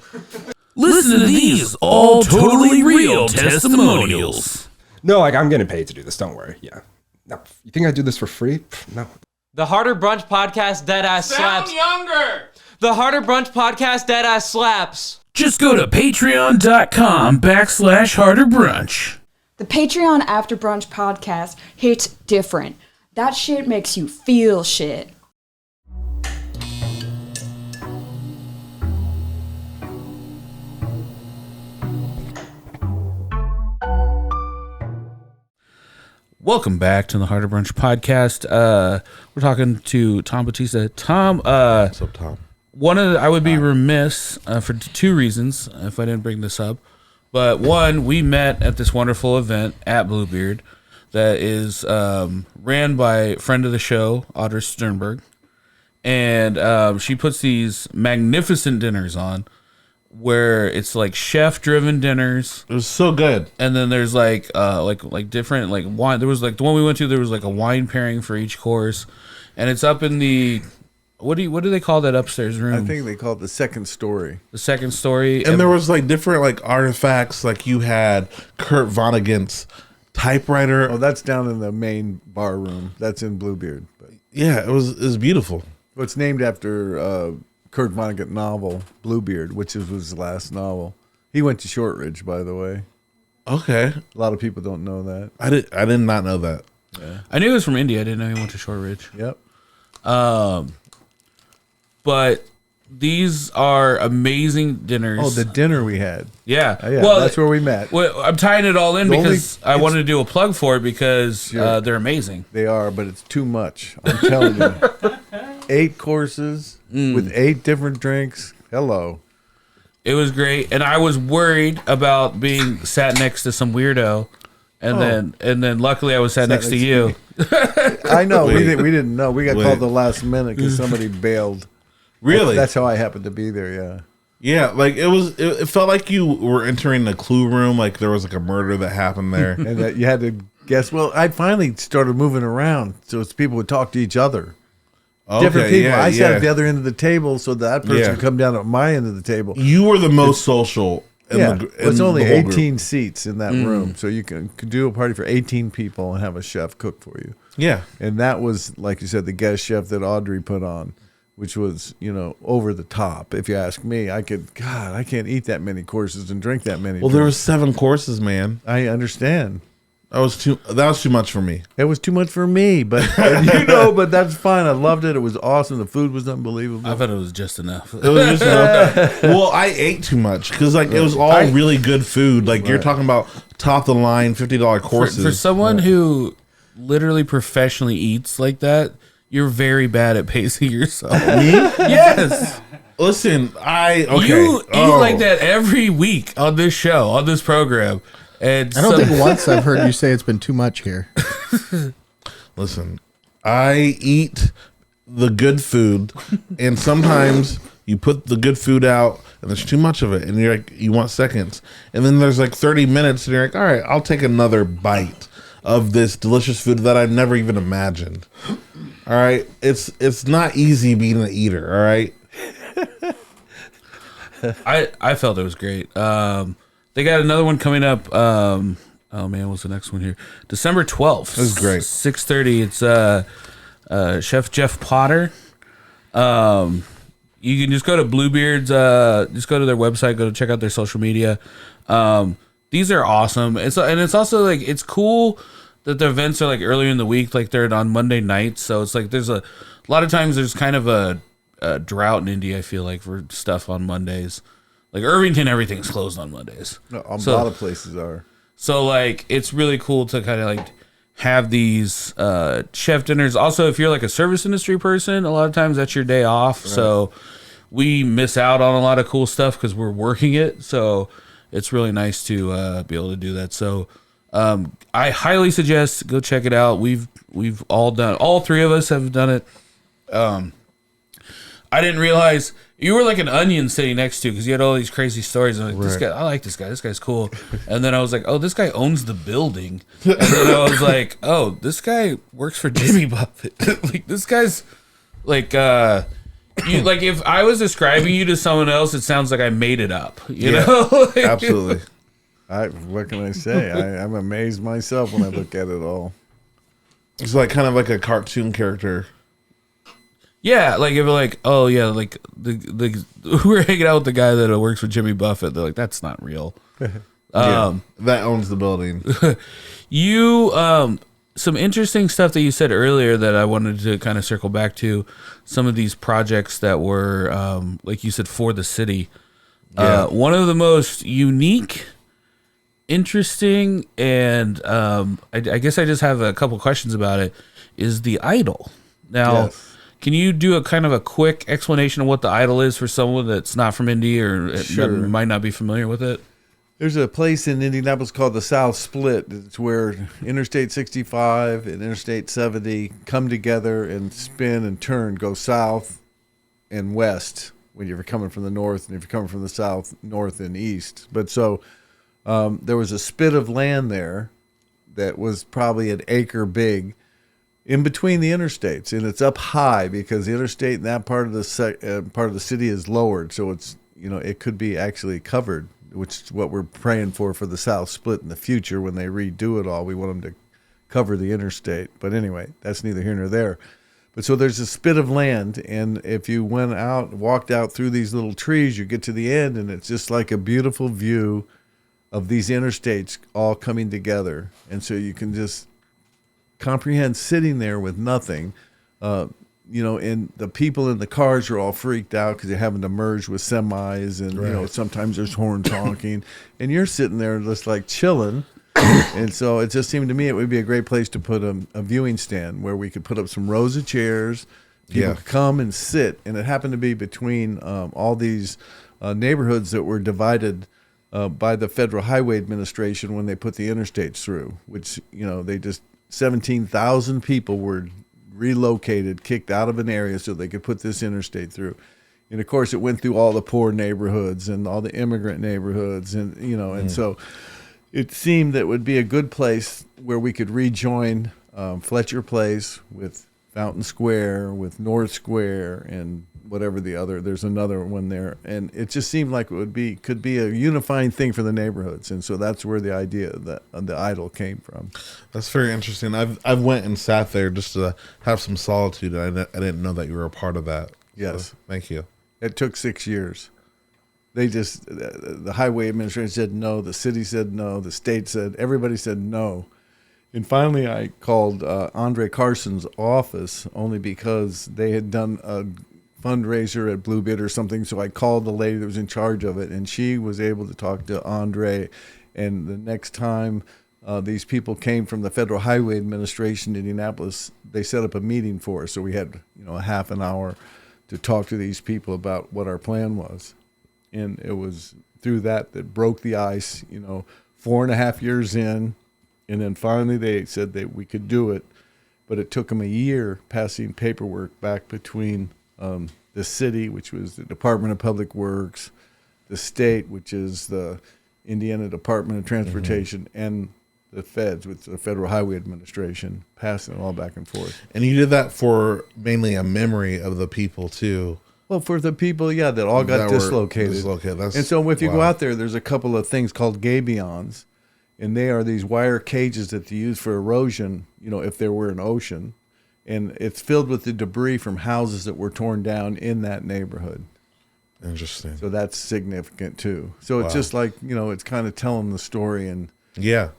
Listen to these all totally real testimonials. No, like I'm getting paid to do this, don't worry. Yeah. No, you think I do this for free? No. The Harder Brunch Podcast deadass slaps. Sound younger! The Harder Brunch Podcast deadass slaps. Just go to patreon.com/Harder Brunch. The Patreon After Brunch Podcast hits different. That shit makes you feel shit. Welcome back to the Harder Brunch Podcast. We're talking to Tom Battista. Tom, What's up, Tom? I would be remiss for two reasons if I didn't bring this up. But one, we met at this wonderful event at Bluebeard that is ran by a friend of the show, Audrey Sternberg. And she puts these magnificent dinners on where it's like chef-driven dinners. It was so good. And then there's like different like wine. There was like the one we went to. There was like a wine pairing for each course, and it's up in the what do they call that upstairs room? I think they call it the second story. The second story. And there was like different like artifacts. Like you had Kurt Vonnegut's typewriter. Oh, that's down in the main bar room. That's in Bluebeard. But Yeah, it was beautiful. it's named after Kurt Vonnegut novel, Bluebeard, which was his last novel. He went to Shortridge, by the way. Okay, A lot of people don't know that. I did not know that. I knew he was from India. I didn't know he went to Shortridge. Yep. But these are amazing dinners. Oh, the dinner we had. yeah. Yeah, Well, that's where we met. Well, I'm tying it all in The only- because I wanted to do a plug for it because Sure. they're amazing. They are, but it's too much. I'm telling you. 8 courses with 8 different drinks. Hello. It was great, and I was worried about being sat next to some weirdo, and then luckily I was sat next to you. I know. We Wait. didn't know. We got Wait. called the last minute because somebody bailed. Really? That's how I happened to be there, yeah. Yeah, like it felt like you were entering the clue room, like there was like a murder that happened there. And that you had to guess. Well, I finally started moving around so it's people would talk to each other. Different people. yeah, I sat yeah. at the other end of the table so that person Yeah. would come down at my end of the table. You were the most social. In Yeah, the, it's in only the whole group. 18 seats in that room, so you can do a party for 18 people and have a chef cook for you. Yeah, And that was, like you said, the guest chef that Audrey put on, which was, over the top. If you ask me, I can't eat that many courses and drink that many. well, there was drinks. 7 courses, man. I understand. That was too much for me. It was too much for me, but but that's fine. I loved it. It was awesome. The food was unbelievable. I thought it was just enough. It was just well, I ate too much because like it was all really good food. Like you're talking about top of the line $50 courses. For someone who literally professionally eats like that, you're very bad at pacing yourself. Me? Yes. Listen, You eat like that every week on this show, on this program. And I don't think once I've heard you say it's been too much here. Listen, I eat the good food, and sometimes you put the good food out, and there's too much of it, and you're like, you want seconds, and then there's like 30 minutes, and you're like, all right, I'll take another bite of this delicious food that I've never even imagined. All right, it's not easy being an eater. All right. I felt it was great. They got another one coming up. Oh man, what's the next one here? December 12th. It was great. 6:30. It's Chef Jeff Potter. You can just go to Bluebeard's. Just go to their website. Go to check out their social media. These are awesome. It's also like it's cool that the events are like earlier in the week. Like they're on Monday nights, so it's like there's a lot of times there's kind of a drought in India. I feel like for stuff on Mondays. Like Irvington, everything's closed on Mondays. A lot of places are. So like it's really cool to kind of like have these chef dinners. Also, if you're like a service industry person, a lot of times that's your day off. Right. So we miss out on a lot of cool stuff because we're working it. So it's really nice to be able to do that. So I highly suggest go check it out. We've all done. All three of us have done it. I didn't realize you were like an onion sitting next to because you had all these crazy stories. I'm like, this guy, I like this guy. This guy's cool. And then I was like, oh, this guy owns the building. And then I was like, oh, this guy works for Jimmy Buffett. Like this guy's like, you like if I was describing you to someone else, it sounds like I made it up. You know? Like, absolutely. What can I say? I'm amazed myself when I look at it all. It's like kind of like a cartoon character. Yeah, like if like, oh yeah, like the we're hanging out with the guy that works for Jimmy Buffett. They're like, that's not real. That owns the building. You some interesting stuff that you said earlier that I wanted to kind of circle back to. Some of these projects that were like you said for the city. One of the most unique, interesting, and I guess I just have a couple questions about it. Is the idol now? Yes. Can you do a kind of a quick explanation of what the idol is for someone that's not from Indy or might not be familiar with it? There's a place in Indianapolis called the South Split. It's where Interstate 65 and Interstate 70 come together and spin and turn, go south and west when you're coming from the north, and if you're coming from the south, north and east. But so there was a spit of land there that was probably an acre big, in between the interstates, and it's up high because the interstate in that part of the city is lowered, so it's it could be actually covered, which is what we're praying for the South Split in the future when they redo it all. We want them to cover the interstate, but anyway, that's neither here nor there. But so there's a spit of land, and if you walked out through these little trees, you get to the end, and it's just like a beautiful view of these interstates all coming together, and so you can just comprehend sitting there with nothing, and the people in the cars are all freaked out because they're having to merge with semis, and sometimes there's horns honking, and you're sitting there just like chilling. And so it just seemed to me it would be a great place to put a viewing stand where we could put up some rows of chairs, people could come and sit, and it happened to be between all these neighborhoods that were divided by the Federal Highway Administration when they put the interstates through, which they just 17,000 people were relocated, kicked out of an area so they could put this interstate through. And of course, it went through all the poor neighborhoods and all the immigrant neighborhoods, and and so it seemed that it would be a good place where we could rejoin Fletcher Place with Fountain Square, with North Square, and whatever there's another one there, and it just seemed like it could be a unifying thing for the neighborhoods, and so that's where the idea that the idol came from. That's very interesting. I've went and sat there just to have some solitude, and I didn't know that you were a part of that. Yes, so, thank you. It took 6 years. They just the highway administration said no, the city said no, the state said, everybody said no. And finally, I called Andre Carson's office only because they had done a fundraiser at Bluebeard or something. So I called the lady that was in charge of it, and she was able to talk to Andre. And the next time these people came from the Federal Highway Administration in Indianapolis, they set up a meeting for us. So we had a half an hour to talk to these people about what our plan was. And it was through that broke the ice, 4.5 years in. And then finally they said that we could do it, but it took them a year passing paperwork back between the city, which was the Department of Public Works, the state, which is the Indiana Department of Transportation, and the feds, with the Federal Highway Administration, passing it all back and forth. And you did that for mainly a memory of the people too. Well, for the people, that all got dislocated. And so if you go out there's a couple of things called gabions. And they are these wire cages that they use for erosion, if there were an ocean. And it's filled with the debris from houses that were torn down in that neighborhood. Interesting. So that's significant, too. So it's just like, it's kind of telling the story. And yeah.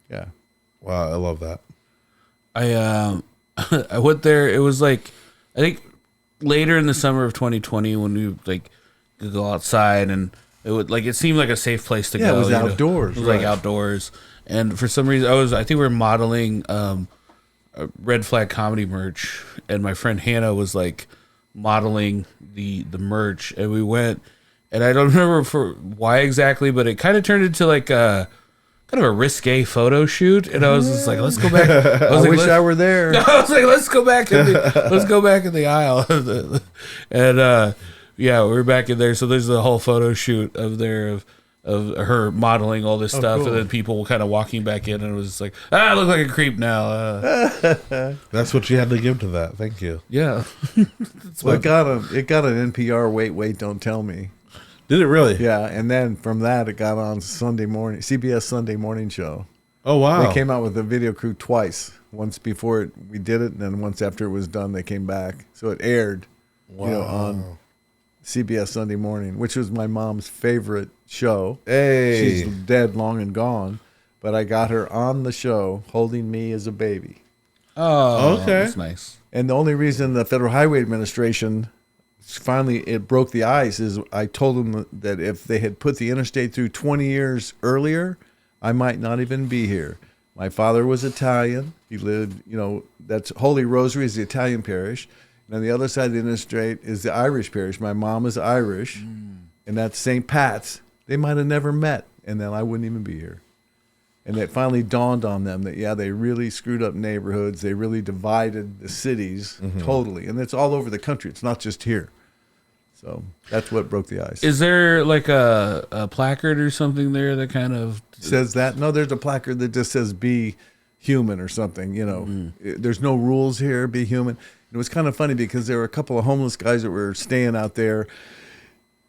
Yeah. Wow, I love that. I went there. It was like, I think later in the summer of 2020 when we could go outside, and it seemed like a safe place to go. It was outdoors. It was like outdoors, and for some reason I think we were modeling Red Flag Comedy merch, and my friend Hannah was like modeling the merch, and we went, and I don't remember for why exactly, but it kind of turned into like a kind of a risque photo shoot, and I was just like, let's go back. I wish I were there. I was like, let's go back in the aisle, and we were back in there. So there's the whole photo shoot of her modeling all this stuff, cool. And then people kind of walking back in, and it was just like, I look like a creep now. That's what you had to give to that. Thank you. Yeah. Well, it got an NPR Wait, Don't Tell Me. Did it really? Yeah, and then from that it got on CBS Sunday morning show. Oh wow! They came out with the video crew twice. Once before we did it, and then once after it was done, they came back. So it aired, on CBS Sunday morning, which was my mom's favorite show. Hey, she's dead, long and gone, but I got her on the show holding me as a baby. Oh, okay, that's nice. And the only reason the Federal Highway Administration finally it broke the ice is I told them that if they had put the interstate through 20 years earlier, I might not even be here. My father was Italian. He lived, that's Holy Rosary is the Italian parish. And on the other side of the interstate is the Irish parish. My mom is Irish, and that's St. Pat's. They might have never met, and then I wouldn't even be here. And it finally dawned on them that, they really screwed up neighborhoods. They really divided the cities totally. And it's all over the country. It's not just here. So that's what broke the ice. Is there like a placard or something there that kind of says that? No, there's a placard that just says be human or something. There's no rules here, be human. It was kind of funny because there were a couple of homeless guys that were staying out there.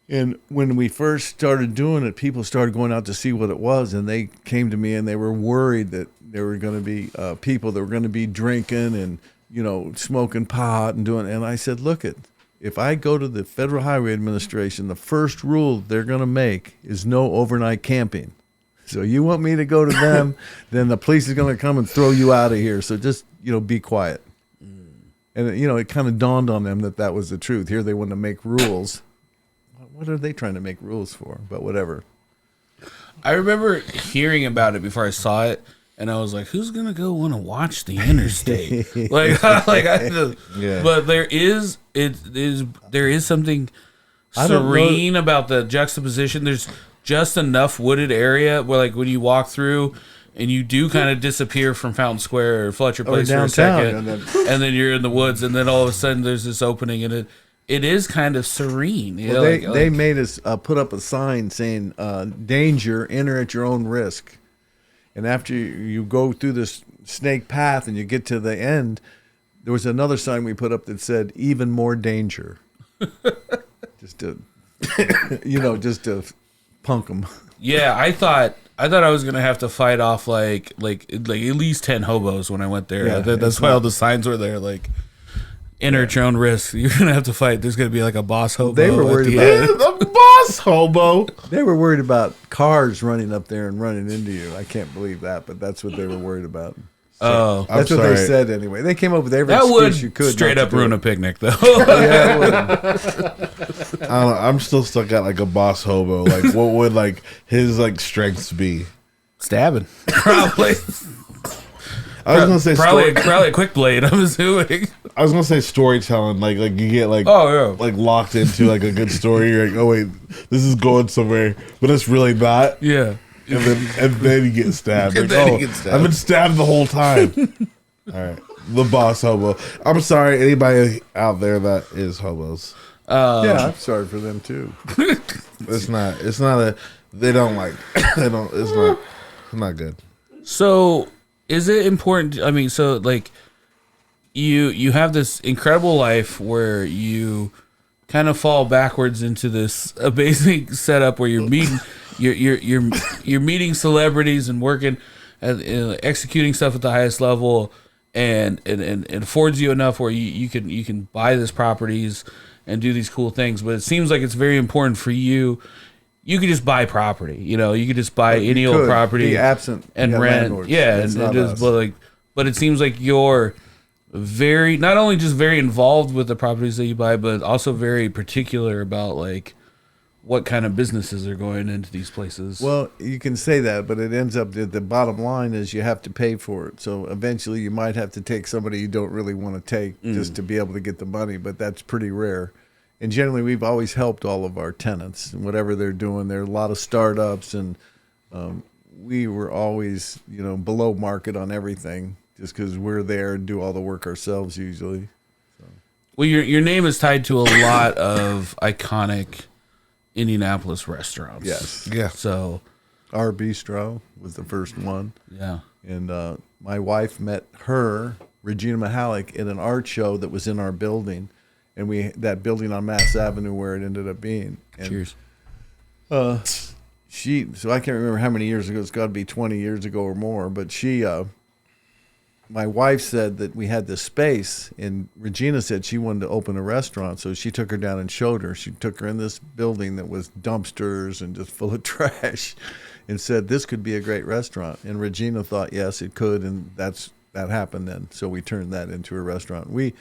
And when we first started doing it, people started going out to see what it was. And they came to me and they were worried that there were going to be people that were going to be drinking and, smoking pot and doing. And I said, look, if I go to the Federal Highway Administration, the first rule they're going to make is no overnight camping. So you want me to go to them, then the police is going to come and throw you out of here. So just, be quiet. And, it kind of dawned on them that was the truth. Here they want to make rules. What are they trying to make rules for? But whatever. I remember hearing about it before I saw it. And I was like, "Who's gonna go want to watch the interstate?" But there is something serene about the juxtaposition. There's just enough wooded area where, like, when you walk through, and you do kind of disappear from Fountain Square or Fletcher Place for a second, and then you're in the woods, and then all of a sudden there's this opening, and it is kind of serene. They made us put up a sign saying, "Danger, enter at your own risk." And after you go through this snake path and you get to the end, there was another sign we put up that said, "Even more danger." just to punk them. Yeah, I thought I was gonna have to fight off like at least 10 hobos when I went there. Yeah, that's why all the signs were there. Like, enter at your own risk. You're gonna have to fight. There's gonna be like a boss hobo. They were worried about the boss hobo. They were worried about cars running up there and running into you. I can't believe that, but that's what they were worried about. So, that's what they said anyway. They came up with every excuse you could. Straight up ruin a picnic, though. Yeah, I don't know. I'm still stuck at like a boss hobo. Like, what would like his like strengths be? Stabbing, probably. I was gonna say probably a quick blade. I'm assuming. I was gonna say storytelling. Like you get like like locked into like a good story. You're like, oh wait, this is going somewhere, but it's really not. Yeah. And then you get stabbed. Like, I've been stabbed the whole time. All right, the boss hobo. I'm sorry, anybody out there that is hobos. Yeah, I'm sorry for them too. It's not a. They don't like. They don't. It's not good. So, is it important? I mean, so like, you have this incredible life where you kind of fall backwards into this basic setup where you're meeting. You're meeting celebrities and working at executing stuff at the highest level, and it affords you enough where you can buy these properties and do these cool things. But it seems like it's very important for you. You could just buy property, you could just buy any old property, be absent and rent. But it seems like you're not only just very involved with the properties that you buy, but also very particular about like what kind of businesses are going into these places. Well, you can say that, but it ends up that the bottom line is you have to pay for it. So eventually you might have to take somebody you don't really want to take just to be able to get the money, but that's pretty rare. And generally we've always helped all of our tenants and whatever they're doing. There are a lot of startups, and we were always, below market on everything just because we're there and do all the work ourselves usually. Well, your name is tied to a lot of iconic Indianapolis restaurants. Yes. Yeah. So Our Bistro was the first one. yeah. And my wife met Regina Mahalik, in an art show that was in our building. And that building on Mass Avenue where it ended up being. And, Cheers. So I can't remember how many years ago. It's got to be 20 years ago or more. But my wife said that we had this space, and Regina said she wanted to open a restaurant. So she took her down and showed her. She took her in this building that was dumpsters and just full of trash, and said this could be a great restaurant. And Regina thought, yes, it could, and that happened then. So we turned that into a restaurant. We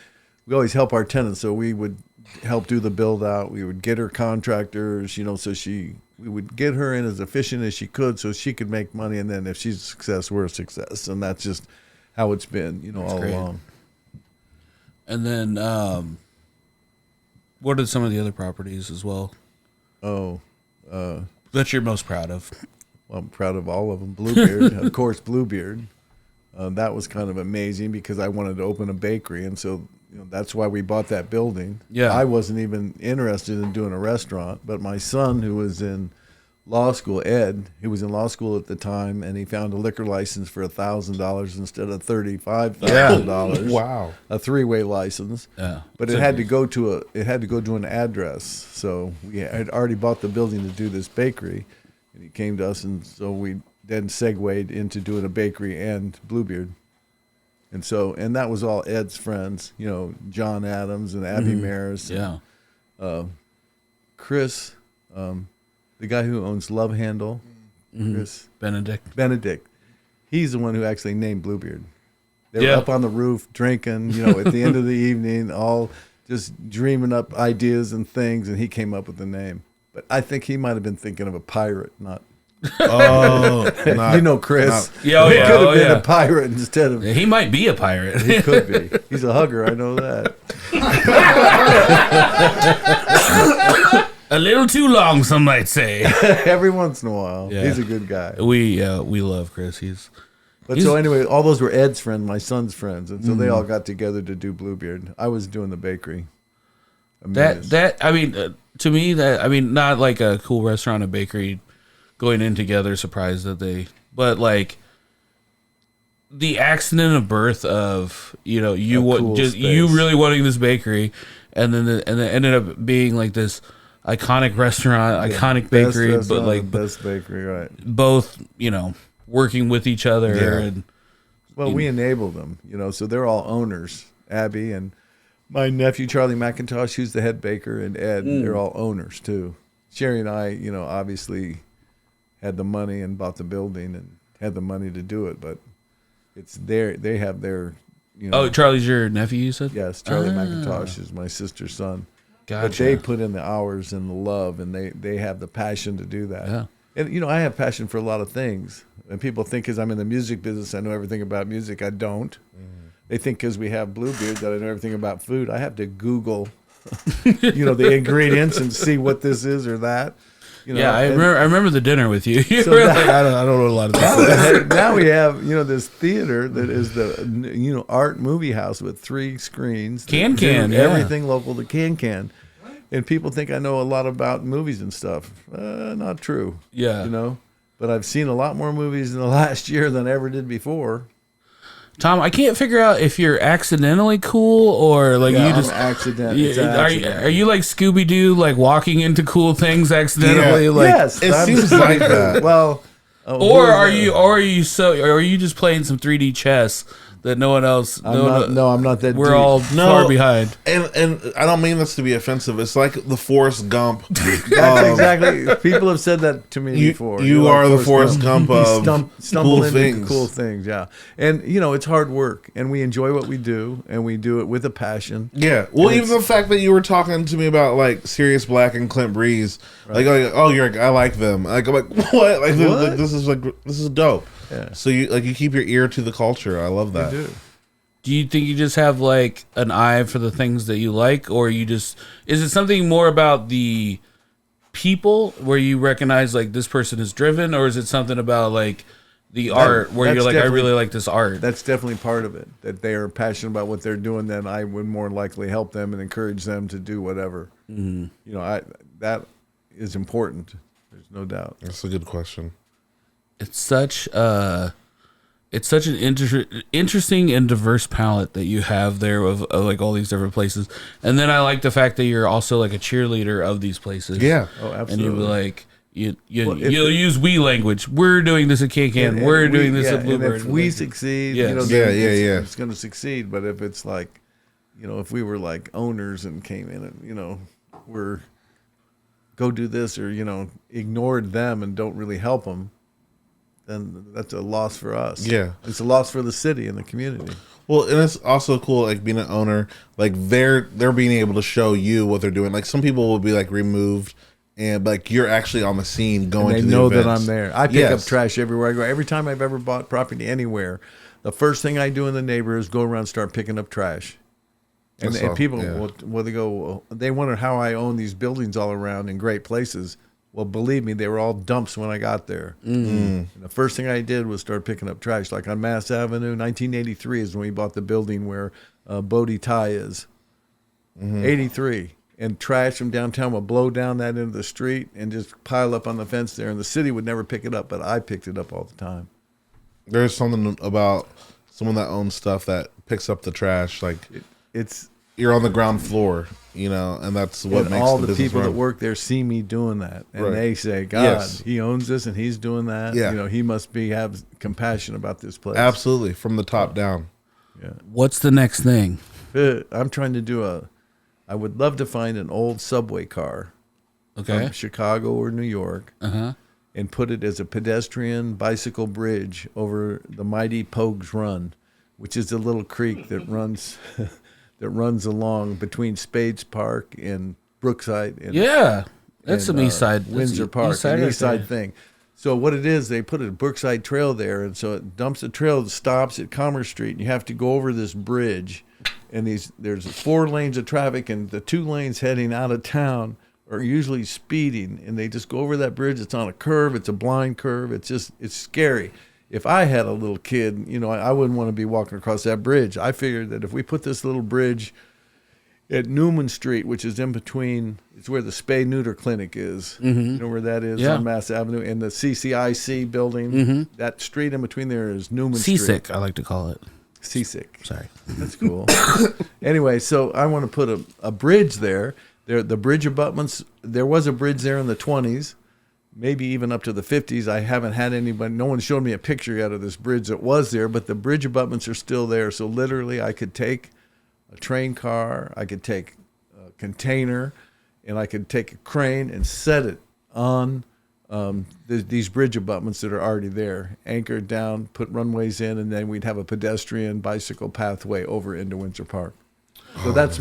always help our tenants, so we would help do the build out. We would get her contractors, so we would get her in as efficient as she could so she could make money, and then if she's a success, we're a success. And that's just how it's been, all great. along. And then, what are some of the other properties as well that you're most proud of? Well, I'm proud of all of them. Bluebeard, of course, Bluebeard. That was kind of amazing because I wanted to open a bakery, and so that's why we bought that building. Yeah. I wasn't even interested in doing a restaurant, but my son, who was in law school, Ed, he was in law school at the time, and he found a liquor license for $1,000 instead of $35,000. Wow. A three-way license. Yeah. But it had to go to an address. So we had already bought the building to do this bakery, and he came to us, and so we then segued into doing a bakery and Bluebeard. And that was all Ed's friends, John Adams and Abby Maris. Yeah. Chris, the guy who owns Love Handle, Chris Benedict. He's the one who actually named Bluebeard. They Yeah. were up on the roof drinking, at the end of the evening, all just dreaming up ideas and things, and he came up with the name. But I think he might have been thinking of a pirate, not. Oh, Chris. Oh, He yeah. could have been a pirate instead of. He might be a pirate. He could be. He's a hugger. I know that. A little too long, some might say. Every once in a while. Yeah. He's a good guy. We love Chris. So anyway, all those were Ed's friends, my son's friends, and so they all got together to do Bluebeard. I was doing the bakery. To me, not like a cool restaurant, a bakery going in together, surprised but like the accident of birth of, you really wanting this bakery, and then it ended up being like this iconic restaurant, iconic bakery, but like best bakery, right? Both, working with each other. Yeah. And Well, we enabled them, so they're all owners. Abby and my nephew, Charlie McIntosh, who's the head baker, and Ed, they're all owners too. Sherry and I, obviously had the money and bought the building and had the money to do it, but they have their, Oh, Charlie's your nephew, you said? Yes, Charlie McIntosh is my sister's son. Gotcha. But they put in the hours and the love, and they have the passion to do that. Yeah. And, I have passion for a lot of things. And people think because I'm in the music business, I know everything about music. I don't. They think because we have Bluebeard that I know everything about food. I have to Google, the ingredients and see what this is or that. I remember the dinner with you. So I don't know a lot of this. now we have, this theater that is the, art movie house with 3 screens. Can, everything local to Can. And people think I know a lot about movies and stuff. Not true. Yeah. But I've seen a lot more movies in the last year than I ever did before. Tom, I can't figure out if you're accidentally cool or like you just accident. Are you like Scooby Doo, like walking into cool things accidentally? Yeah. Like Yes, it seems like that. Well, or are you just playing some 3D chess that no one else. I'm not that. We're deep. all far behind. And I don't mean this to be offensive. It's like the Forrest Gump. That's exactly. People have said that to me before. You You're are like the Forrest Gump of stumble cool into things. cool things. Yeah, and it's hard work, and we enjoy what we do, and we do it with a passion. Yeah. Well, even the fact that you were talking to me about like Sirius Black and Clint Breeze, like oh, you're like, I like them. Like I'm like what? Like this is dope. Yeah. So you keep your ear to the culture. I love that. We do. Do you think you just have like an eye for the things that you like, or is it something more about the people where you recognize like this person is driven, or is it something about like the art where you're like, I really like this art? That's definitely part of it. That they are passionate about what they're doing, then I would more likely help them and encourage them to do whatever. Mm-hmm. That is important. There's no doubt. That's a good question. It's such an interesting and diverse palette that you have there of like all these different places. And then I like the fact that you're also like a cheerleader of these places. Yeah. Oh, absolutely. And you'll be like, you'll use we language. We're doing this at Can. We're doing this at Bluebeard. If we succeed, Yes. it's going to succeed. But if it's like, if we were like owners and came in and, we're go do this or, ignored them and don't really help them, then that's a loss for us. Yeah. It's a loss for the city and the community. Well, and it's also cool, like being an owner, like they're being able to show you what they're doing. Like some people will be like removed, and like you're actually on the scene going. And they they know that events. I'm there. I pick up trash everywhere I go. Every time I've ever bought property anywhere, the first thing I do in the neighborhood is go around and start picking up trash. And people, they wonder how I own these buildings all around in great places. Well, believe me, they were all dumps when I got there. Mm-hmm. And the first thing I did was start picking up trash. Like on Mass Avenue, 1983 is when we bought the building where Bodie Thai is. Mm-hmm. 83. And trash from downtown would blow down that into the street and just pile up on the fence there. And the city would never pick it up, but I picked it up all the time. There's something about someone that owns stuff that picks up the trash. Like you're on the ground floor, and that's what makes all the the people run. That work there see me doing that, and they say, "God, he owns this, and he's doing that. Yeah. He must have compassion about this place." Absolutely, from the top down. Yeah. What's the next thing? I'm trying to I would love to find an old subway car, from Chicago or New York, and put it as a pedestrian bicycle bridge over the mighty Pogues Run, which is a little creek that runs. That runs along between Spades Park and Brookside. And, that's some East Side. Windsor Park, an East Side thing. So what it is, they put a Brookside Trail there, and so it dumps the trail, it stops at Commerce Street, and you have to go over this bridge. And there's 4 lanes of traffic, and the 2 lanes heading out of town are usually speeding, and they just go over that bridge. It's on a curve. It's a blind curve. It's scary. If I had a little kid, I wouldn't want to be walking across that bridge. I figured that if we put this little bridge at Newman Street, which is in between, it's where the spay neuter clinic is. Mm-hmm. You know where that is on Mass Avenue, and the CCIC building. Mm-hmm. That street in between there is Newman Street. Seasick, I like to call it. Seasick. Sorry, that's cool. Anyway, so I want to put a bridge there. The bridge abutments. There was a bridge there in the 20s. Maybe even up to the 50s. I haven't had anybody, no one showed me a picture yet of this bridge that was there, but the bridge abutments are still there. So literally I could take a train car, I could take a container, and I could take a crane and set it on these bridge abutments that are already there, anchored down, put runways in, and then we'd have a pedestrian bicycle pathway over into Windsor Park. So that's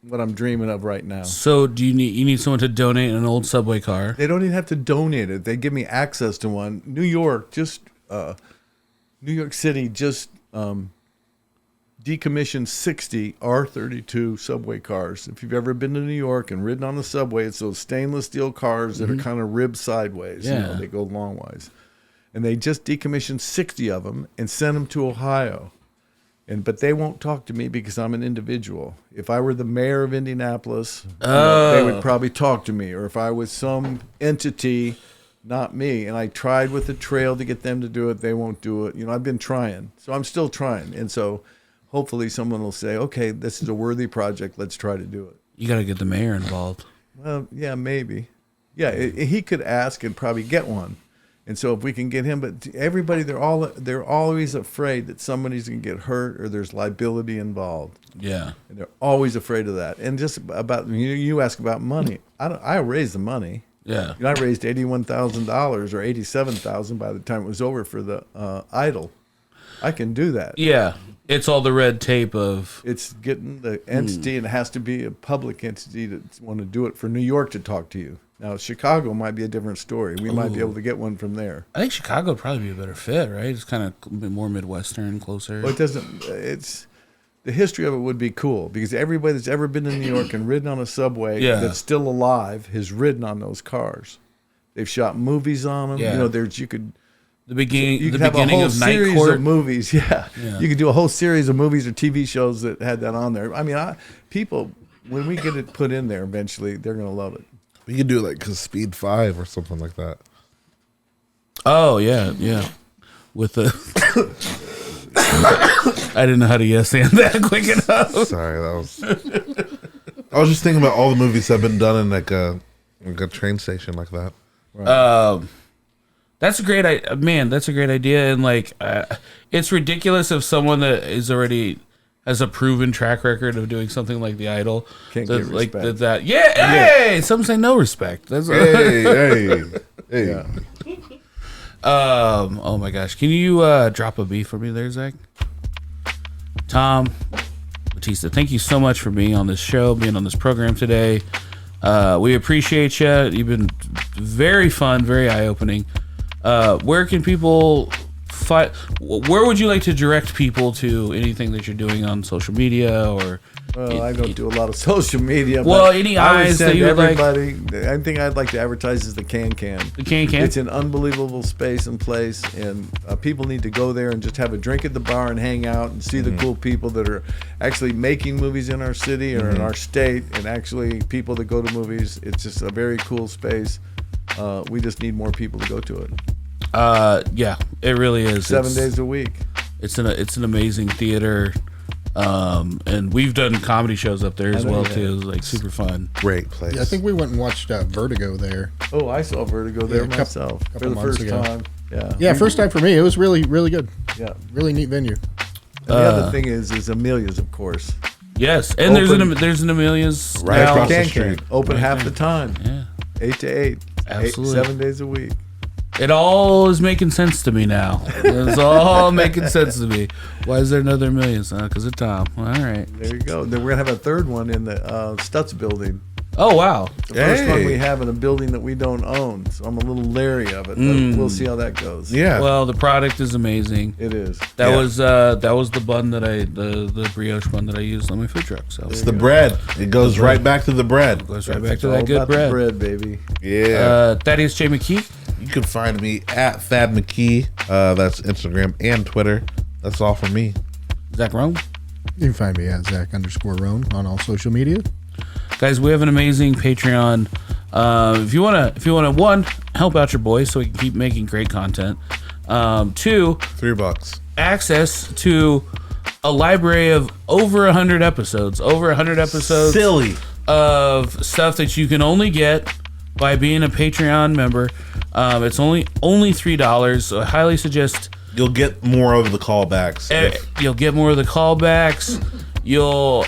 what I'm dreaming of right now. So do you need someone to donate an old subway car? They don't even have to donate it. They give me access to one. New York City just decommissioned 60 R32 subway cars. If you've ever been to New York and ridden on the subway, it's those stainless steel cars that are kind of ribbed sideways. Yeah. They go longwise. And they just decommissioned 60 of them and sent them to Ohio. But they won't talk to me because I'm an individual. If I were the mayor of Indianapolis, they would probably talk to me. Or if I was some entity, not me, and I tried with the trail to get them to do it, they won't do it. I've been trying. So I'm still trying. And so hopefully someone will say, okay, this is a worthy project. Let's try to do it. You got to get the mayor involved. Well, yeah, maybe. Yeah, he could ask and probably get one. And so if we can get him, but everybody, they're always afraid that somebody's going to get hurt or there's liability involved. Yeah. And they're always afraid of that. And just about, you ask about money. I raised the money. Yeah. I raised $81,000 or $87,000 by the time it was over for the Idol. I can do that. Yeah. It's all the red tape of. It's getting the entity, and it has to be a public entity to want to do it for New York to talk to you. Now, Chicago might be a different story. We might be able to get one from there. I think Chicago would probably be a better fit, right? It's kind of a bit more Midwestern, closer. Well, it doesn't. It's the history of it would be cool because everybody that's ever been in New York and ridden on a subway that's still alive has ridden on those cars. They've shot movies on them. Yeah. You could. The beginning, You could the have beginning a whole of Night series Court. of movies. Yeah, Yeah. you could do a whole series of movies or TV shows that had that on there. I mean, people, when we get it put in there, eventually they're gonna love it. We could do like Speed 5 or something like that. Oh yeah. With the, I didn't know how to yes and that quick enough. Sorry, that was. I was just thinking about all the movies that have been done in like a train station like that. That's a great idea, and like, it's ridiculous if someone that is already has a proven track record of doing something like the Idol Can't get respect. Hey, some say no respect. That's Hey. Yeah. Oh my gosh, can you drop a beat for me there, Zach? Tom Battista, thank you so much for being on this show, being on this program today. We appreciate you. You've been very fun, very eye-opening. Where can people where would you like to direct people to anything that you're doing on social media or? Well, I don't do a lot of social media. Well, but any I would eyes send that you would like? everybody. I think I'd like to advertise is the Can. The Can. It's an unbelievable space and place, and people need to go there and just have a drink at the bar and hang out and see the cool people that are actually making movies in our city or in our state, and actually people that go to movies. It's just a very cool space. We just need more people to go to it. Yeah, it really is. 7 days a week. It's an amazing theater. And we've done comedy shows up there as well too. It was like super fun. Great place. Yeah, I think we went and watched Vertigo there. Oh, I saw Vertigo there myself for the months first ago. time. Yeah, first time for me. It was really, really good. Yeah. Really neat venue. And the other thing is Amelia's, of course. Yes, and Open- there's an Amelia's Right now. across the Can street. open half the time. Yeah, 8 to 8. Absolutely. 7 days a week. it all is making sense to me now. It's all making sense to me. Why is there another Amelia's? Because of Tom. All right. There you go. Then we're gonna have a third one in the Stutz building. Oh wow. The first one Hey. we have in a building that we don't own, so I'm a little leery of it. But we'll see how that goes. Yeah. Well, the product is amazing. It is. That Yeah. was the bun that the brioche bun that I used on my food truck. So It's the bread. It goes right back to the bread. goes right back It's to all that good about the bread. bread, baby. Yeah. Thaddeus J. McKee. You can find me at Thad McKee. That's Instagram and Twitter. That's all for me. Zach Rome. You can find me at Zach_Roan on all social media. Guys, we have an amazing Patreon. If you wanna one, help out your boy so we can keep making great content. Two, $3. access to a library of over 100 episodes. Over 100 episodes Silly. of stuff that you can only get by being a Patreon member. It's only $3, so I highly suggest. You'll get more of the callbacks. You'll get more of the callbacks. You'll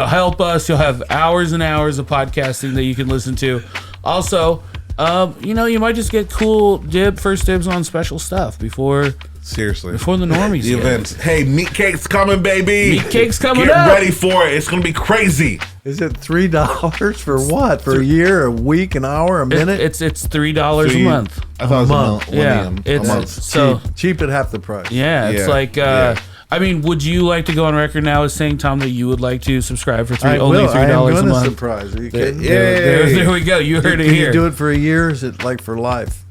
help us. You'll have hours and hours of podcasting that you can listen to. Also, you might just get cool first dibs on special stuff before Seriously. the normies. The get it. events. Hey, Meat Cake's coming, baby. Meat Cake's coming Get up. ready for it. It's going to be crazy. Is it $3 for what? For a year, a week, an hour, a minute? It's $3 a month. I thought it was month. a Yeah, millennium. it's a month. so cheap at half the price. yeah. It's Yeah, like yeah. I mean, would you like to go on record now as saying, Tom, that you would like to subscribe for only I $3 am a going to month? surprise. Are you kidding? There we go. You heard it Can here. you do it for a year? Is it like for life?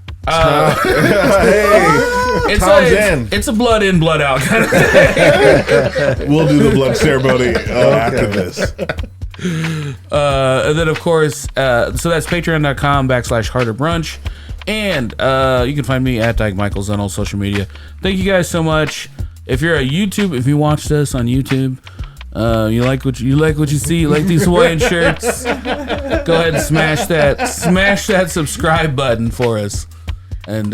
It's Tom's in. it's a blood in, blood out kind of thing. We'll do the blood ceremony after this. And then, of course, so that's patreon.com/Harder Brunch. And you can find me at Dyke Michaels on all social media. Thank you guys so much. If you're if you watched us on YouTube, you like what you see, you like these Hawaiian shirts, go ahead and smash that subscribe button for us. And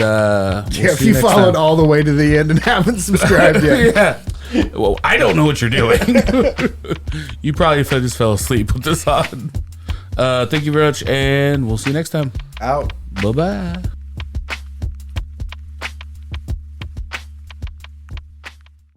If you followed all the way to the end and haven't subscribed yet. Yeah. Well, I don't know what you're doing. You probably just fell asleep with this on. Thank you very much, and we'll see you next time. Out. Bye-bye.